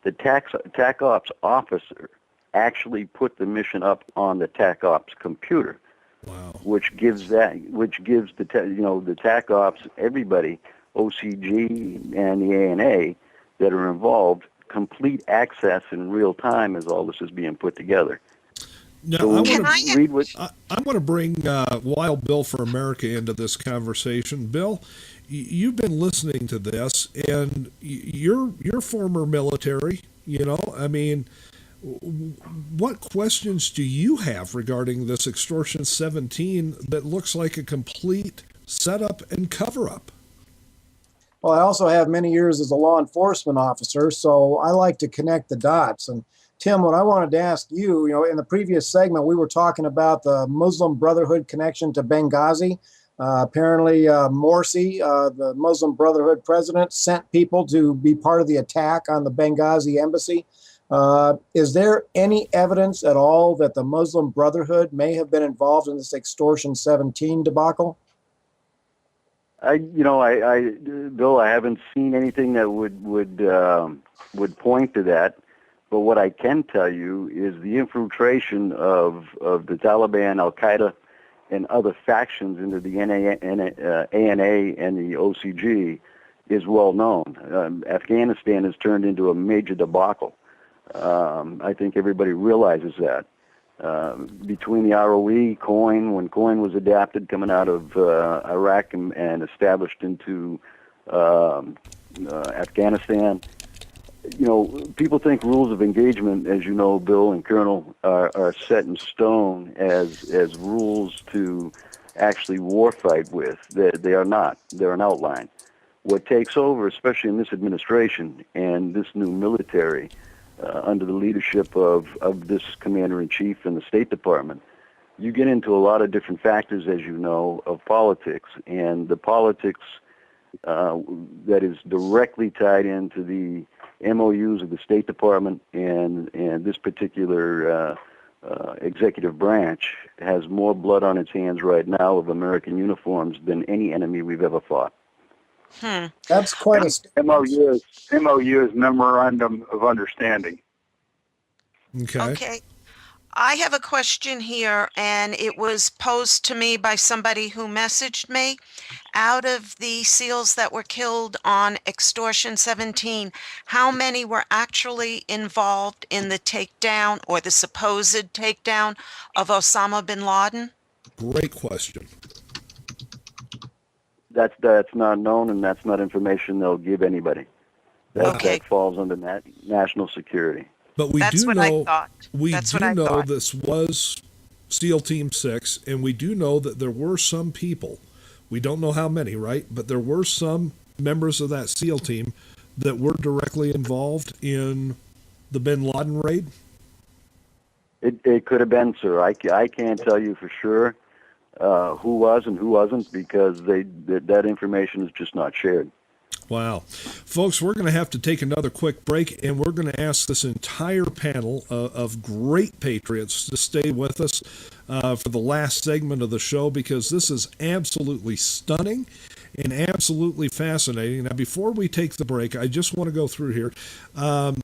the TAC Ops officer actually put the mission up on the TAC Ops computer. Wow. Which gives the TAC Ops, everybody, OCG and the ANA that are involved, complete access in real time as all this is being put together. Now, So I want to bring Wild Bill for America into this conversation. Bill, you've been listening to this, and you're former military. I mean, what questions do you have regarding this Extortion 17 that looks like a complete setup and cover-up? Well, I also have many years as a law enforcement officer, so I like to connect the dots. And Tim, what I wanted to ask you, in the previous segment, we were talking about the Muslim Brotherhood connection to Benghazi. Apparently, Morsi, the Muslim Brotherhood president, sent people to be part of the attack on the Benghazi embassy. Is there any evidence at all that the Muslim Brotherhood may have been involved in this Extortion 17 debacle? Bill, I haven't seen anything that would point to that. But what I can tell you is the infiltration of the Taliban, Al Qaeda, and other factions into the ANA and the OCG is well known. Afghanistan has turned into a major debacle. I think everybody realizes that. Between the ROE, coin, when coin was adapted coming out of Iraq and established into Afghanistan, people think rules of engagement, as you know, Bill and Colonel, are set in stone as rules to actually warfight with. They are not. They're an outline. What takes over, especially in this administration and this new military, under the leadership of this commander-in-chief and the State Department, you get into a lot of different factors, as you know, of politics. And the politics that is directly tied into the MOUs of the State Department and this particular executive branch has more blood on its hands right now of American uniforms than any enemy we've ever fought. That's quite a MOU is Memorandum of Understanding. Okay. I have a question here, and it was posed to me by somebody who messaged me. Out of the SEALs that were killed on Extortion 17, how many were actually involved in the takedown or the supposed takedown of Osama bin Laden? Great question. That's not known, and that's not information they'll give anybody. That falls under national security. But we That's do what know I thought. we That's do what I know thought. this was SEAL Team 6, and we do know that there were some people. We don't know how many, right? But there were some members of that SEAL team that were directly involved in the bin Laden raid. It could have been, sir. I can't tell you for sure who was and who wasn't, because that information is just not shared. Wow. Folks, we're going to have to take another quick break, and we're going to ask this entire panel of great patriots to stay with us for the last segment of the show, because this is absolutely stunning and absolutely fascinating. Now, before we take the break, I just want to go through here.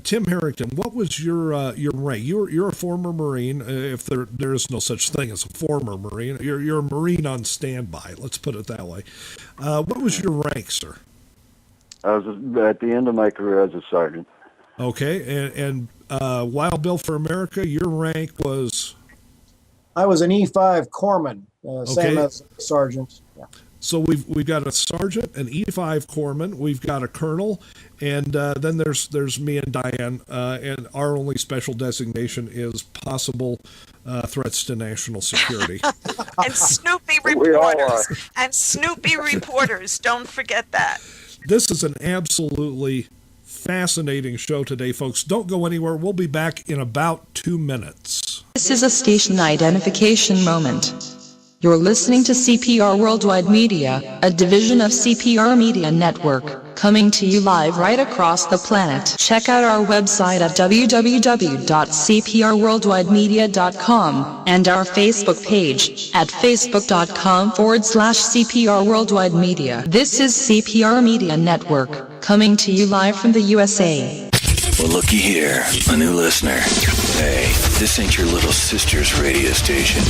Tim Harrington, what was your rank? You're a former Marine, if there is no such thing as a former Marine. You're a Marine on standby, let's put it that way. What was your rank, sir? I was at the end of my career as a sergeant. Okay, and Wild Bill for America, your rank was? I was an E5 corpsman, same as sergeant. Yeah. So we've got a sergeant, an E5 corpsman, we've got a colonel, and then there's me and Diane, and our only special designation is possible threats to national security. And Snoopy reporters. And Snoopy reporters. Don't forget that. This is an absolutely fascinating show today, folks. Don't go anywhere. We'll be back in about 2 minutes. This is a station identification moment. You're listening to CPR Worldwide Media, a division of CPR Media Network, coming to you live right across the planet. Check out our website at www.cprworldwidemedia.com and our Facebook page at facebook.com/CPR Worldwide Media. This is CPR Media Network, coming to you live from the USA. Well, looky here, a new listener. Hey, this ain't your little sister's radio station.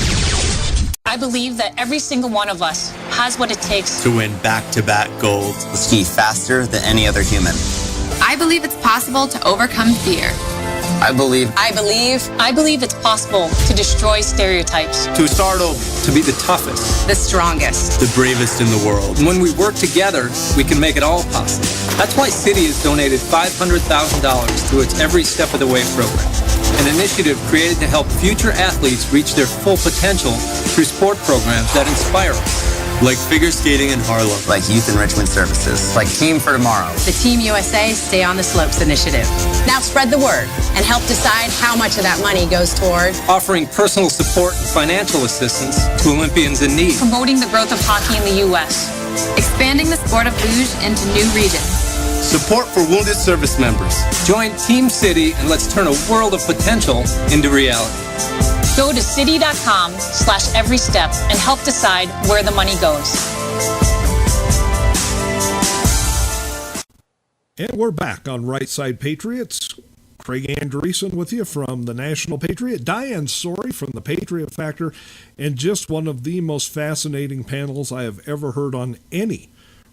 I believe that every single one of us has what it takes to win back-to-back gold. Ski faster than any other human. I believe it's possible to overcome fear. I believe it's possible to destroy stereotypes. To start over, to be the toughest, the strongest, the bravest in the world. And when we work together, we can make it all possible. That's why Citi has donated $500,000 to its Every Step of the Way program, an initiative created to help future athletes reach their full potential through sport programs that inspire us. Like figure skating in Harlem. Like youth enrichment services. Like Team for Tomorrow. The Team USA Stay on the Slopes initiative. Now spread the word and help decide how much of that money goes toward offering personal support and financial assistance to Olympians in need. Promoting the growth of hockey in the U.S. Expanding the sport of luge into new regions. Support for wounded service members. Join Team Citi and let's turn a world of potential into reality. Go to citi.com/everystep and help decide where the money goes. And we're back on Right Side Patriots. Craig Andreessen with you from the National Patriot, Diane Sori from the Patriot Factor, and just one of the most fascinating panels I have ever heard on any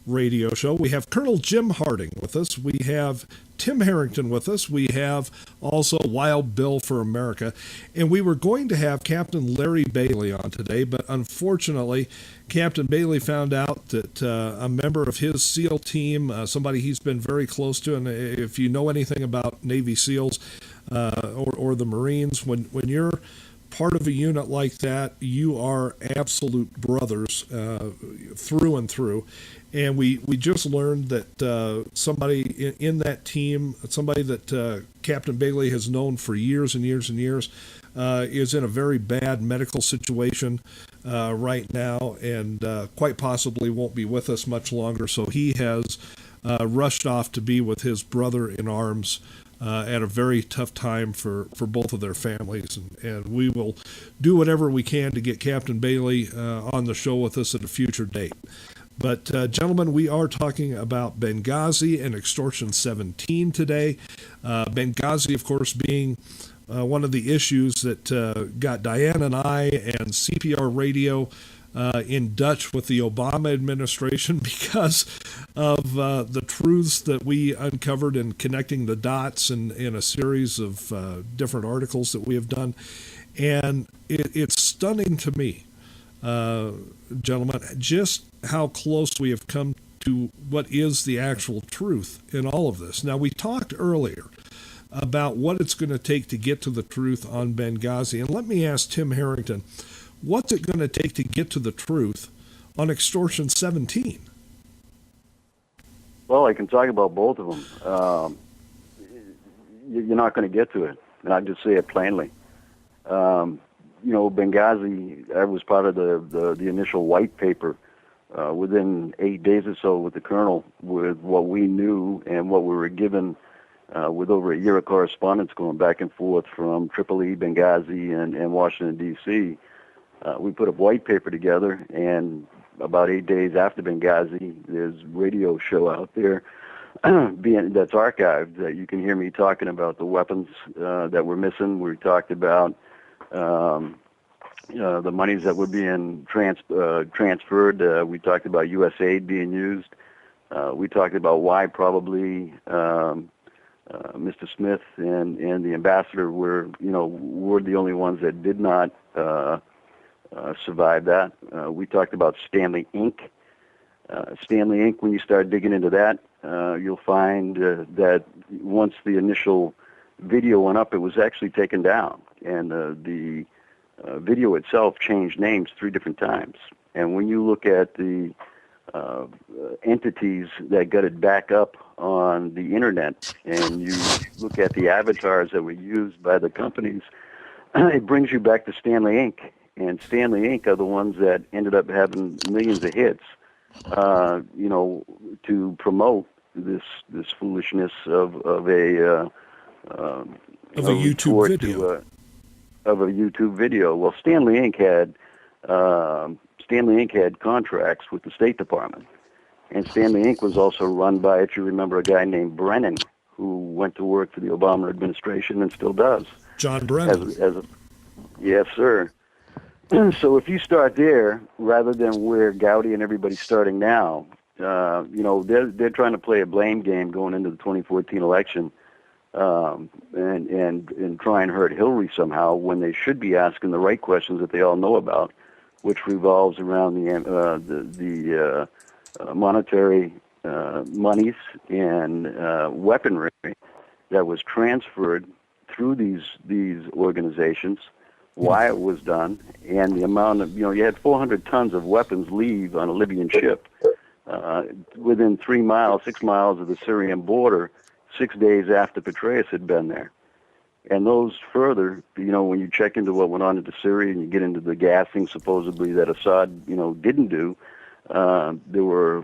radio show. We have Colonel Jim Harding with us. We have Tim Harrington with us. We have also Wild Bill for America. And we were going to have Captain Larry Bailey on today, but unfortunately, Captain Bailey found out that a member of his SEAL team, somebody he's been very close to, and if you know anything about Navy SEALs or the Marines, when you're part of a unit like that, you are absolute brothers through and through. And we just learned that somebody in that team, somebody that Captain Bailey has known for years and years and years, is in a very bad medical situation right now and quite possibly won't be with us much longer. So he has rushed off to be with his brother in arms at a very tough time for both of their families. And we will do whatever we can to get Captain Bailey on the show with us at a future date. But, gentlemen, we are talking about Benghazi and Extortion 17 today. Benghazi, of course, being one of the issues that got Diane and I and CPR Radio in Dutch with the Obama administration because of the truths that we uncovered in connecting the dots in a series of different articles that we have done. And it's stunning to me, gentlemen, just how close we have come to what is the actual truth in all of this. Now, we talked earlier about what it's going to take to get to the truth on Benghazi. And let me ask Tim Harrington, what's it going to take to get to the truth on Extortion 17? Well, I can talk about both of them. You're not going to get to it, and I'll just say it plainly. Benghazi, I was part of the initial white paper within 8 days or so with the colonel, with what we knew and what we were given with over a year of correspondence going back and forth from Tripoli, Benghazi, and Washington, D.C. We put a white paper together, and about 8 days after Benghazi, there's a radio show out there that's archived that you can hear me talking about the weapons that were missing. We talked about the monies that were being transferred. We talked about U.S. aid being used. We talked about why probably Mr. Smith and the ambassador were the only ones that did not survive that. We talked about Stanley Inc. Stanley Inc., when you start digging into that, you'll find that once the initial video went up, it was actually taken down. And the video itself changed names 3 different times. And when you look at the entities that got it back up on the internet, and you look at the avatars that were used by the companies, it brings you back to Stanley Inc. And Stanley Inc. are the ones that ended up having millions of hits, to promote this foolishness of a YouTube video. Of a YouTube video. Well, Stanley Inc. had contracts with the State Department, and Stanley Inc. was also run by, if you remember, a guy named Brennan, who went to work for the Obama administration and still does. John Brennan. Yes, sir. So if you start there, rather than where Gowdy and everybody's starting now, they're trying to play a blame game going into the 2014 election, and try and hurt Hillary somehow, when they should be asking the right questions that they all know about, which revolves around the monetary monies and weaponry that was transferred through these organizations, why it was done, and the amount of, you had 400 tons of weapons leave on a Libyan ship within 6 miles of the Syrian border, 6 days after Petraeus had been there. And those further, when you check into what went on into Syria and you get into the gassing supposedly that Assad, didn't do, there were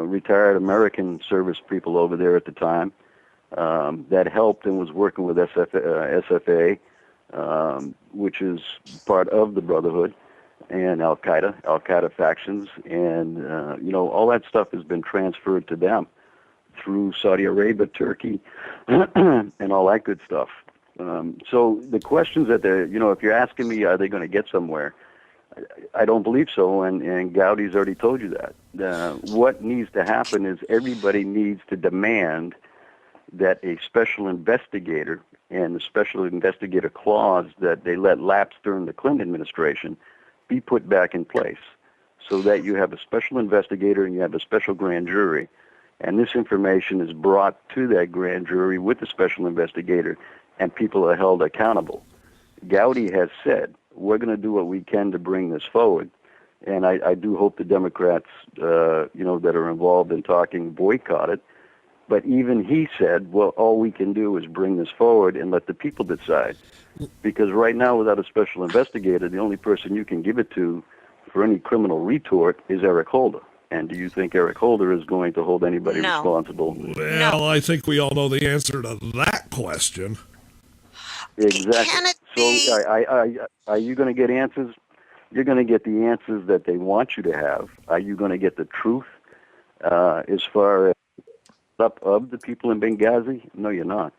retired American service people over there at the time that helped and was working with SFA, which is part of the Brotherhood, and Al-Qaeda factions, and all that stuff has been transferred to them through Saudi Arabia, Turkey, and all that good stuff. So the questions that if you're asking me, are they going to get somewhere? I don't believe so, and Gowdy's already told you that. What needs to happen is everybody needs to demand that a special investigator and the special investigator clause that they let lapse during the Clinton administration be put back in place, so that you have a special investigator and you have a special grand jury, and this information is brought to that grand jury with the special investigator, and people are held accountable. Gowdy has said, we're going to do what we can to bring this forward, and I do hope the Democrats, that are involved in talking boycott it. But even he said, well, all we can do is bring this forward and let the people decide. Because right now, without a special investigator, the only person you can give it to for any criminal retort is Eric Holder. And do you think Eric Holder is going to hold anybody responsible? Well, I think we all know the answer to that question. Exactly. Can it be? So are you going to get answers? You're going to get the answers that they want you to have. Are you going to get the truth as far as up of the people in Benghazi? No, you're not.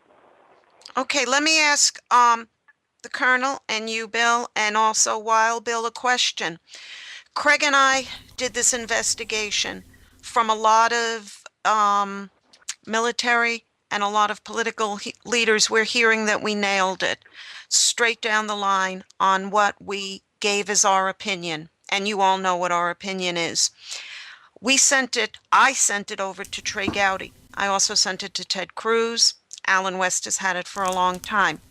Okay, let me ask the Colonel and you, Bill, and also Wild Bill, a question. Craig and I did this investigation from a lot of military and a lot of political leaders. We're hearing that we nailed it straight down the line on what we gave as our opinion. And you all know what our opinion is. I sent it over to Trey Gowdy. I also sent it to Ted Cruz. Alan West has had it for a long time.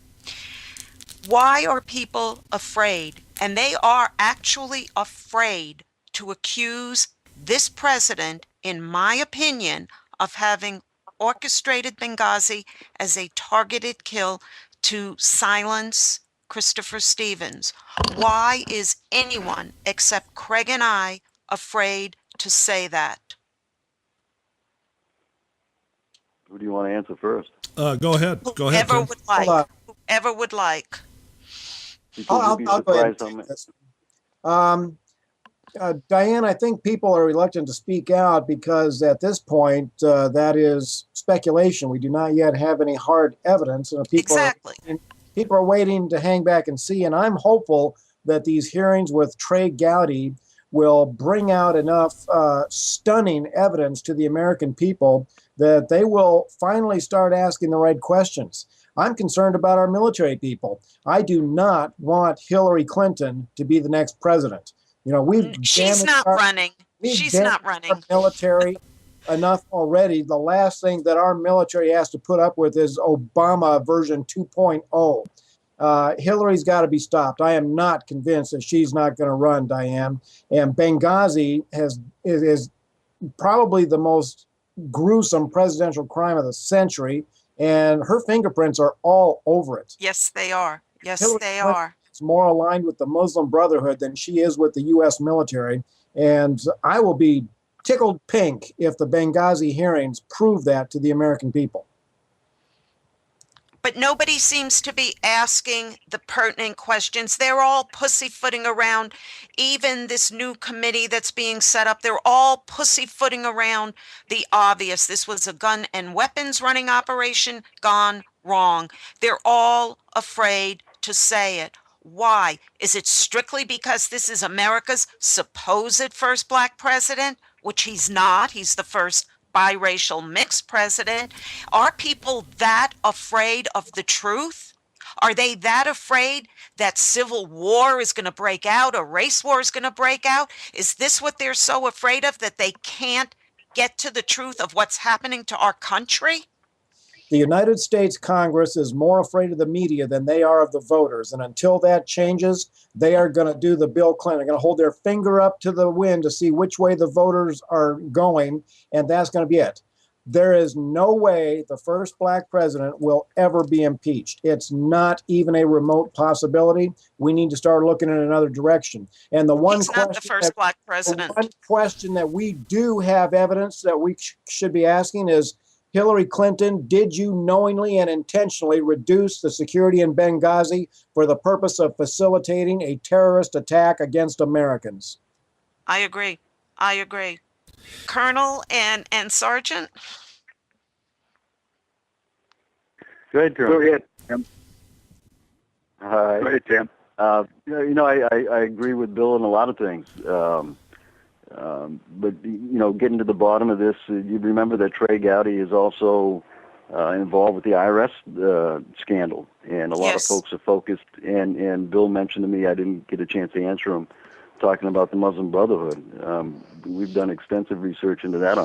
Why are people afraid? And they are actually afraid to accuse this president, in my opinion, of having orchestrated Benghazi as a targeted kill to silence Christopher Stevens. Why is anyone except Craig and I afraid to say that? Who do you want to answer first? Go ahead. Go ahead. Whoever would like. Whoever would like. I'll go ahead and take this. Diane, I think people are reluctant to speak out because at this point, that is speculation. We do not yet have any hard evidence. And people are waiting to hang back and see. And I'm hopeful that these hearings with Trey Gowdy will bring out enough stunning evidence to the American people that they will finally start asking the right questions. I'm concerned about our military people. I do not want Hillary Clinton to be the next president. She's not running. She's not running. Our military enough already. The last thing that our military has to put up with is Obama version 2.0. Hillary's got to be stopped. I am not convinced that she's not going to run, Diane. And Benghazi is probably the most gruesome presidential crime of the century, and her fingerprints are all over it. Yes, they are. Yes, Hillary they Clinton are. is more aligned with the Muslim Brotherhood than she is with the U.S. military, and I will be tickled pink if the Benghazi hearings prove that to the American people. But nobody seems to be asking the pertinent questions. They're all pussyfooting around. Even this new committee that's being set up, they're all pussyfooting around the obvious. This was a gun and weapons running operation gone wrong. They're all afraid to say it. Why? Is it strictly because this is America's supposed first black president, which he's not? He's the first biracial mixed president. Are people that afraid of the truth? Are they that afraid that civil war is going to break out, a race war is going to break out? Is this what they're so afraid of, that they can't get to the truth of what's happening to our country? The United States Congress is more afraid of the media than they are of the voters. And until that changes, they are going to do the Bill Clinton. They're going to hold their finger up to the wind to see which way the voters are going, and that's going to be it. There is no way the first black president will ever be impeached. It's not even a remote possibility. We need to start looking in another direction. And the one He's not the first black president. The one question that we do have evidence that we should be asking is, Hillary Clinton, did you knowingly and intentionally reduce the security in Benghazi for the purpose of facilitating a terrorist attack against Americans? I agree. I agree. Colonel and Sergeant? Go ahead, Colonel. Go ahead, Tim. Hi. Go ahead, Tim. I agree with Bill on a lot of things. But, getting to the bottom of this, you remember that Trey Gowdy is also involved with the IRS scandal. And a lot of folks are focused, and Bill mentioned to me, I didn't get a chance to answer him, talking about the Muslim Brotherhood. We've done extensive research into that,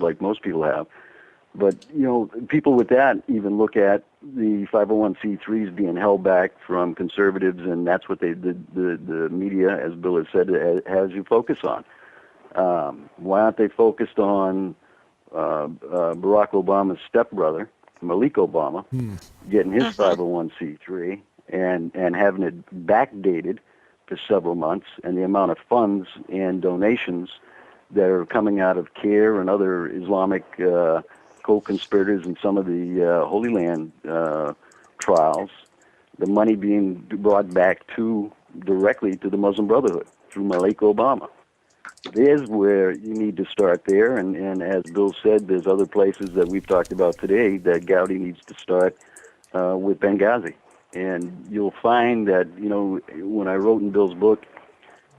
like most people have. But, people with that even look at the 501c3s being held back from conservatives, and that's what the media, as Bill has said, has you focus on. Why aren't they focused on Barack Obama's stepbrother, Malik Obama, getting his 501c3 and having it backdated for several months, and the amount of funds and donations that are coming out of CARE and other Islamic co-conspirators in some of the Holy Land trials, the money being brought back directly to the Muslim Brotherhood through Malik Obama. There's where you need to start there, and as Bill said, there's other places that we've talked about today that Gowdy needs to start with Benghazi. And you'll find that, when I wrote in Bill's book,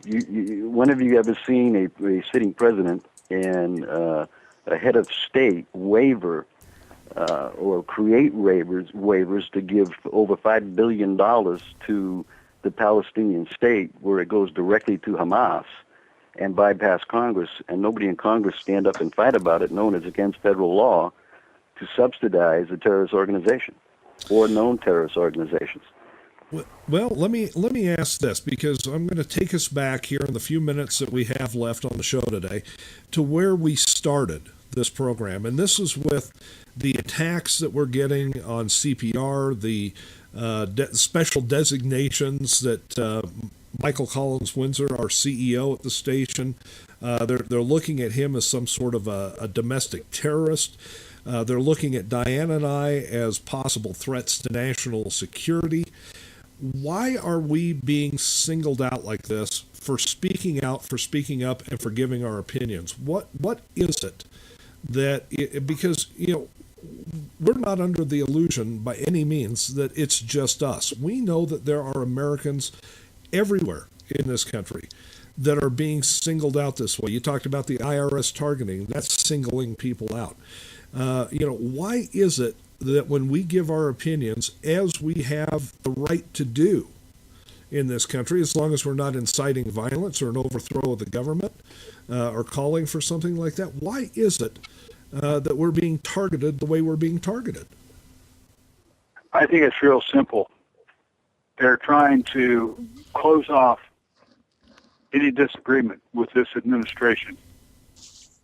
when have you ever seen a sitting president and a head of state waiver or create waivers to give over $5 billion to the Palestinian state, where it goes directly to Hamas, and bypass Congress, and nobody in Congress stand up and fight about it, known as against federal law, to subsidize a terrorist organization or known terrorist organizations? Well, let me ask this, because I'm going to take us back here in the few minutes that we have left on the show today to where we started this program. And this is with the attacks that we're getting on CPR, the special designations that Michael Collins-Windsor, our CEO at the station, they're looking at him as some sort of a domestic terrorist. They're looking at Diana and I as possible threats to national security. Why are we being singled out like this for speaking out, for speaking up, and for giving our opinions? What is it that because we're not under the illusion by any means that it's just us. We know that there are Americans everywhere in this country that are being singled out this way. You talked about the IRS targeting. That's singling people out. Why is it that when we give our opinions, as we have the right to do in this country, as long as we're not inciting violence or an overthrow of the government or calling for something like that, why is it that we're being targeted the way we're being targeted? I think it's real simple. They're trying to close off any disagreement with this administration.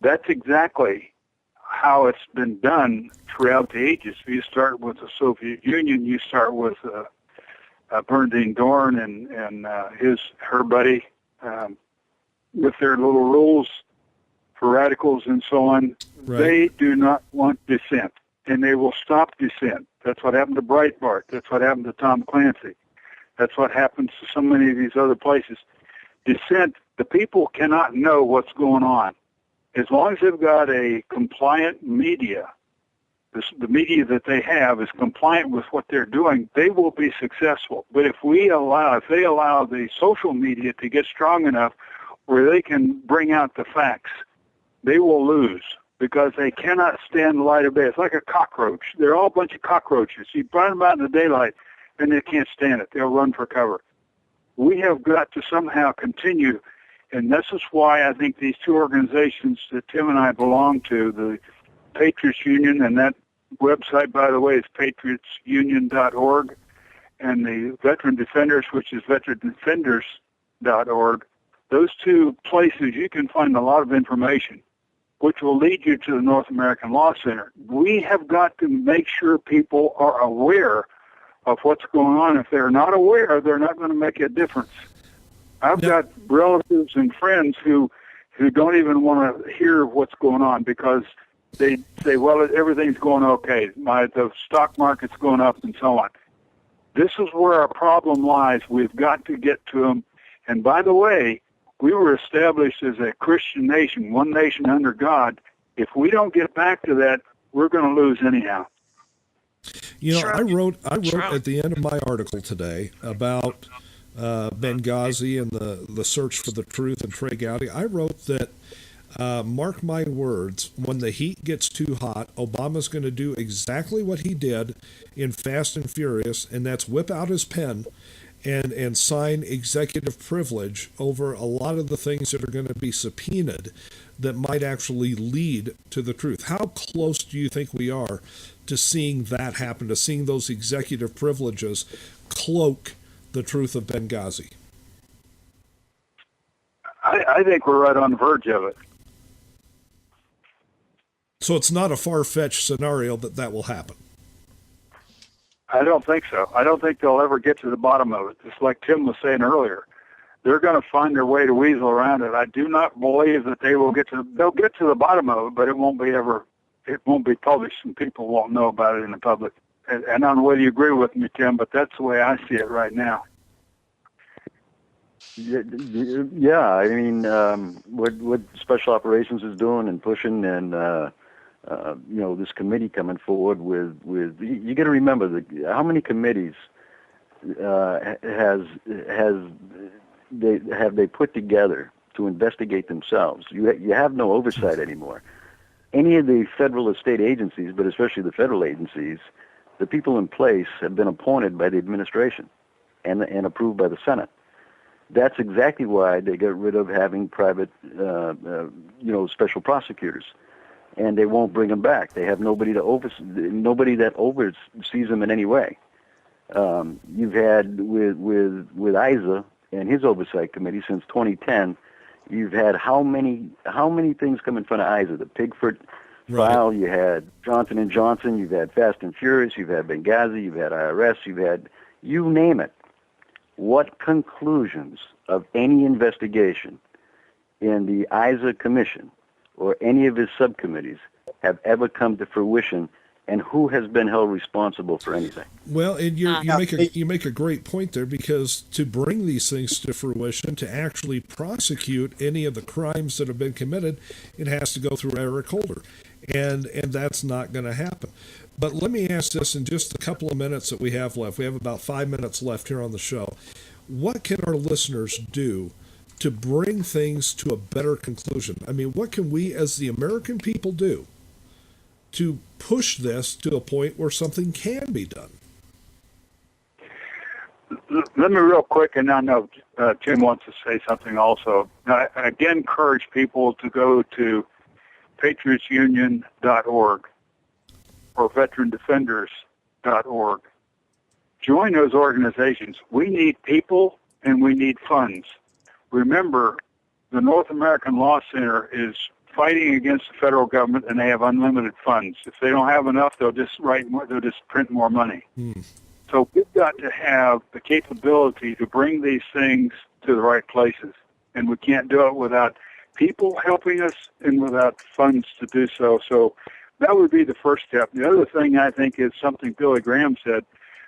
That's exactly how it's been done throughout the ages. You start with the Soviet Union, you start with Bernardine Dorn and her buddy with their little rules for radicals and so on. Right. They do not want dissent, and they will stop dissent. That's what happened to Breitbart. That's what happened to Tom Clancy. That's what happens to so many of these other places. Dissent, the people cannot know what's going on. As long as they've got a compliant media, the media that they have is compliant with what they're doing, they will be successful. But if they allow the social media to get strong enough where they can bring out the facts, they will lose because they cannot stand the light of day. It's like a cockroach. They're all a bunch of cockroaches. You burn them out in the daylight, and they can't stand it. They'll run for cover. We have got to somehow continue, and this is why I think these two organizations that Tim and I belong to, the Patriots Union, and that website, by the way, is patriotsunion.org, and the Veteran Defenders, which is veterandefenders.org, those two places you can find a lot of information, which will lead you to the North American Law Center. We have got to make sure people are aware of what's going on. If they're not aware, they're not going to make a difference. I've got relatives and friends who don't even want to hear what's going on because they say, well, everything's going okay. The stock market's going up and so on. This is where our problem lies. We've got to get to them. And by the way, we were established as a Christian nation, one nation under God. If we don't get back to that, we're going to lose anyhow. You know, I wrote at the end of my article today about Benghazi and the search for the truth and Trey Gowdy. I wrote that, mark my words, when the heat gets too hot, Obama's going to do exactly what he did in Fast and Furious, and that's whip out his pen and sign executive privilege over a lot of the things that are going to be subpoenaed that might actually lead to the truth. How close do you think we are to seeing that happen, to seeing those executive privileges cloak the truth of Benghazi? I think we're right on the verge of it. So it's not a far-fetched scenario that will happen. I don't think so. I don't think they'll ever get to the bottom of it. Just like Tim was saying earlier, they're going to find their way to weasel around it. I do not believe that they'll get to the bottom of it, but it won't be published and people won't know about it in the public. And I don't know whether you agree with me, Tim, but that's the way I see it right now. Yeah, I mean, what Special Operations is doing and pushing, and this committee coming forward with you got to remember how many committees have they put together to investigate themselves? You have no oversight anymore. Any of the federal or state agencies, but especially the federal agencies, the people in place have been appointed by the administration and approved by the Senate. That's exactly why they got rid of having private, special prosecutors, and they won't bring them back. They have nobody that oversees them in any way. You've had with ISA and his oversight committee since 2010. You've had how many things come in front of ISA? The Pigford file. You had Johnson & Johnson. You've had Fast and Furious. You've had Benghazi. You've had IRS. You've had you name it. What conclusions of any investigation in the ISA Commission or any of his subcommittees have ever come to fruition, and who has been held responsible for anything? Well, and you make a great point there, because to bring these things to fruition, to actually prosecute any of the crimes that have been committed, it has to go through Eric Holder, and that's not going to happen. But let me ask this in just a couple of minutes that we have left. We have about 5 minutes left here on the show. What can our listeners do to bring things to a better conclusion? I mean, what can we as the American people do to push this to a point where something can be done? Let me real quick, and I know Tim wants to say something also. I again encourage people to go to patriotsunion.org or veterandefenders.org. Join those organizations. We need people and we need funds. Remember, the North American Law Center is fighting against the federal government, and they have unlimited funds. If they don't have enough, they'll just write more. They'll just print more money. So we've got to have the capability to bring these things to the right places, and we can't do it without people helping us and without funds to do so. So that would be the first step. The other thing I think is something Billy Graham said: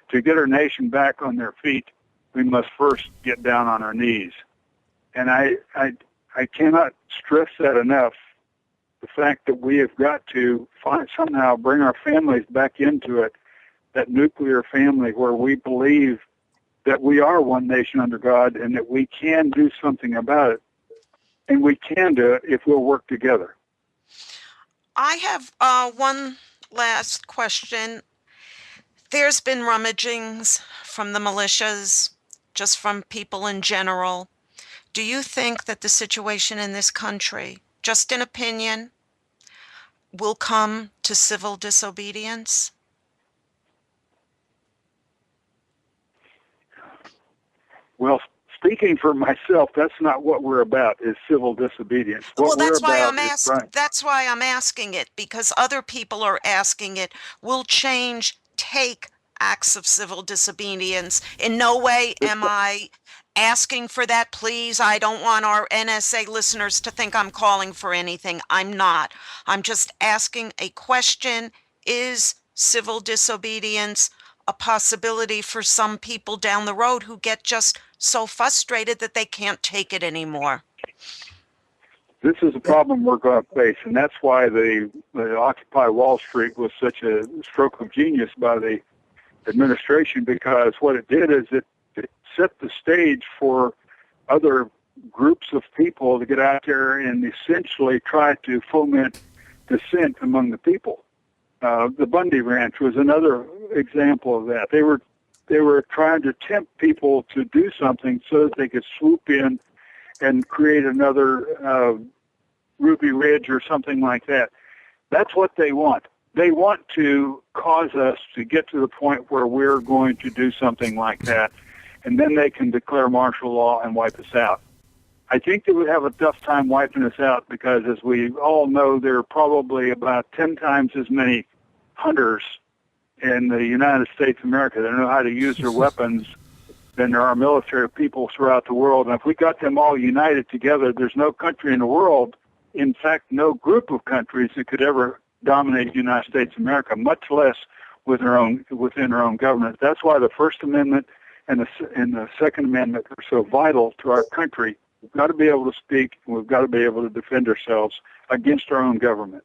to get our nation back on their feet, we must first get down on our knees. And I cannot stress that enough. The fact that we have got to somehow bring our families back into it, that nuclear family where we believe that we are one nation under God and that we can do something about it. And we can do it if we'll work together. I have one last question. There's been rummagings from the militias, just from people in general. Do you think that the situation in this country, just an opinion, will come to civil disobedience? Well, speaking for myself, that's not what we're about, is civil disobedience. Well, that's why I'm asking it, because other people are asking it. Will change take acts of civil disobedience? In no way am I asking for that, please. I don't want our NSA listeners to think I'm calling for anything. I'm not. I'm just asking a question. Is civil disobedience a possibility for some people down the road who get just so frustrated that they can't take it anymore? This is a problem we're going to face, and that's why the Occupy Wall Street was such a stroke of genius by the administration, because what it did is it set the stage for other groups of people to get out there and essentially try to foment dissent among the people. The Bundy Ranch was another example of that. They were trying to tempt people to do something so that they could swoop in and create another Ruby Ridge or something like that. That's what they want. They want to cause us to get to the point where we're going to do something like that, and then they can declare martial law and wipe us out. I think they would have a tough time wiping us out because, as we all know, there are probably about 10 times as many hunters in the United States of America that know how to use their weapons than there are military people throughout the world. And if we got them all united together, there's no country in the world, in fact, no group of countries that could ever dominate the United States of America, much less within our own government. That's why the First Amendment and the Second Amendment are so vital to our country. We've got to be able to speak, and we've got to be able to defend ourselves against our own government.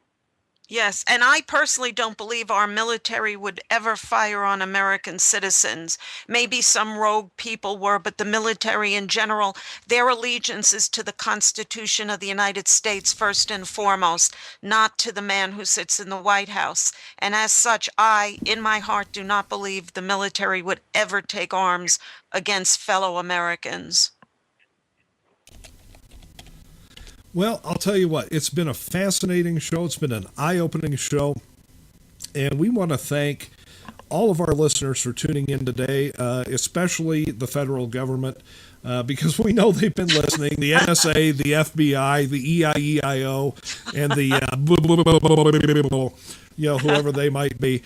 Yes, and I personally don't believe our military would ever fire on American citizens. Maybe some rogue people were, but the military in general, their allegiance is to the Constitution of the United States first and foremost, not to the man who sits in the White House. And as such, I, in my heart, do not believe the military would ever take arms against fellow Americans. Well, I'll tell you what, it's been a fascinating show. It's been an eye-opening show. And we want to thank all of our listeners for tuning in today, especially the federal government, because we know they've been listening. The NSA, the FBI, the EIEIO, and the whoever they might be.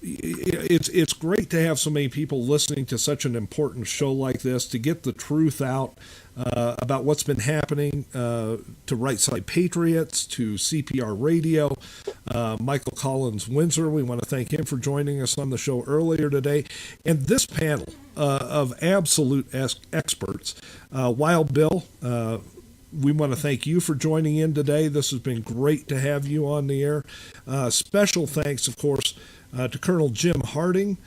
It's great to have so many people listening to such an important show like this, to get the truth out about what's been happening to Right Side Patriots, to CPR Radio, Michael Collins-Windsor. We want to thank him for joining us on the show earlier today. And this panel of absolute experts, Wild Bill, we want to thank you for joining in today. This has been great to have you on the air. Special thanks, of course, to Colonel Jim Harding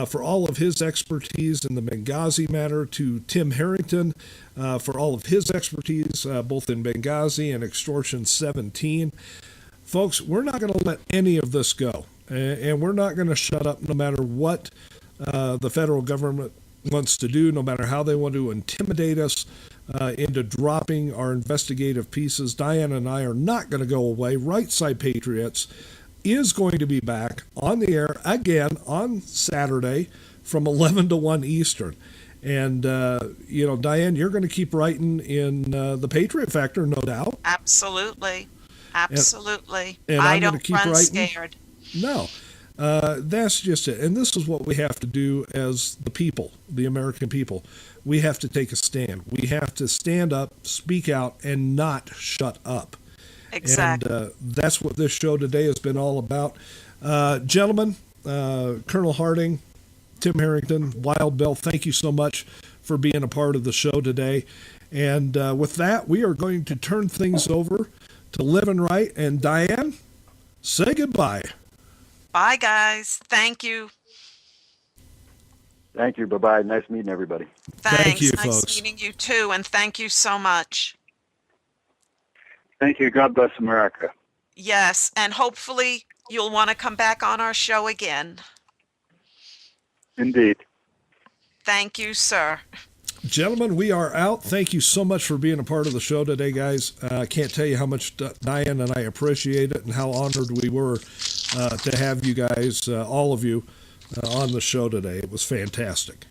for all of his expertise in the Benghazi matter, to Tim Harrington for all of his expertise both in Benghazi and Extortion 17. Folks, we're not going to let any of this go, and we're not going to shut up no matter what the federal government wants to do, no matter how they want to intimidate us into dropping our investigative pieces. Diana and I are not going to go away. Right Side Patriots is going to be back on the air again on Saturday from 11 to 1 Eastern. And, Diane, you're going to keep writing in the Patriot Factor, no doubt. Absolutely. Absolutely. And I I'm going don't to keep run writing. scared. No. That's just it. And this is what we have to do as the people, the American people. We have to take a stand. We have to stand up, speak out, and not shut up. Exactly. And that's what this show today has been all about. Gentlemen, Colonel Harding, Tim Harrington, Wild Bill, thank you so much for being a part of the show today. And with that, we are going to turn things over to Living Right. And Diane, say goodbye. Bye, guys. Thank you. Thank you. Bye-bye. Nice meeting everybody. Thanks. Thank you, nice folks. meeting you too, and thank you so much. Thank you. God bless America. Yes, and hopefully you'll want to come back on our show again. Indeed. Thank you, sir. Gentlemen, we are out. Thank you so much for being a part of the show today, guys. I can't tell you how much Diane and I appreciate it and how honored we were to have you guys, all of you, on the show today. It was fantastic.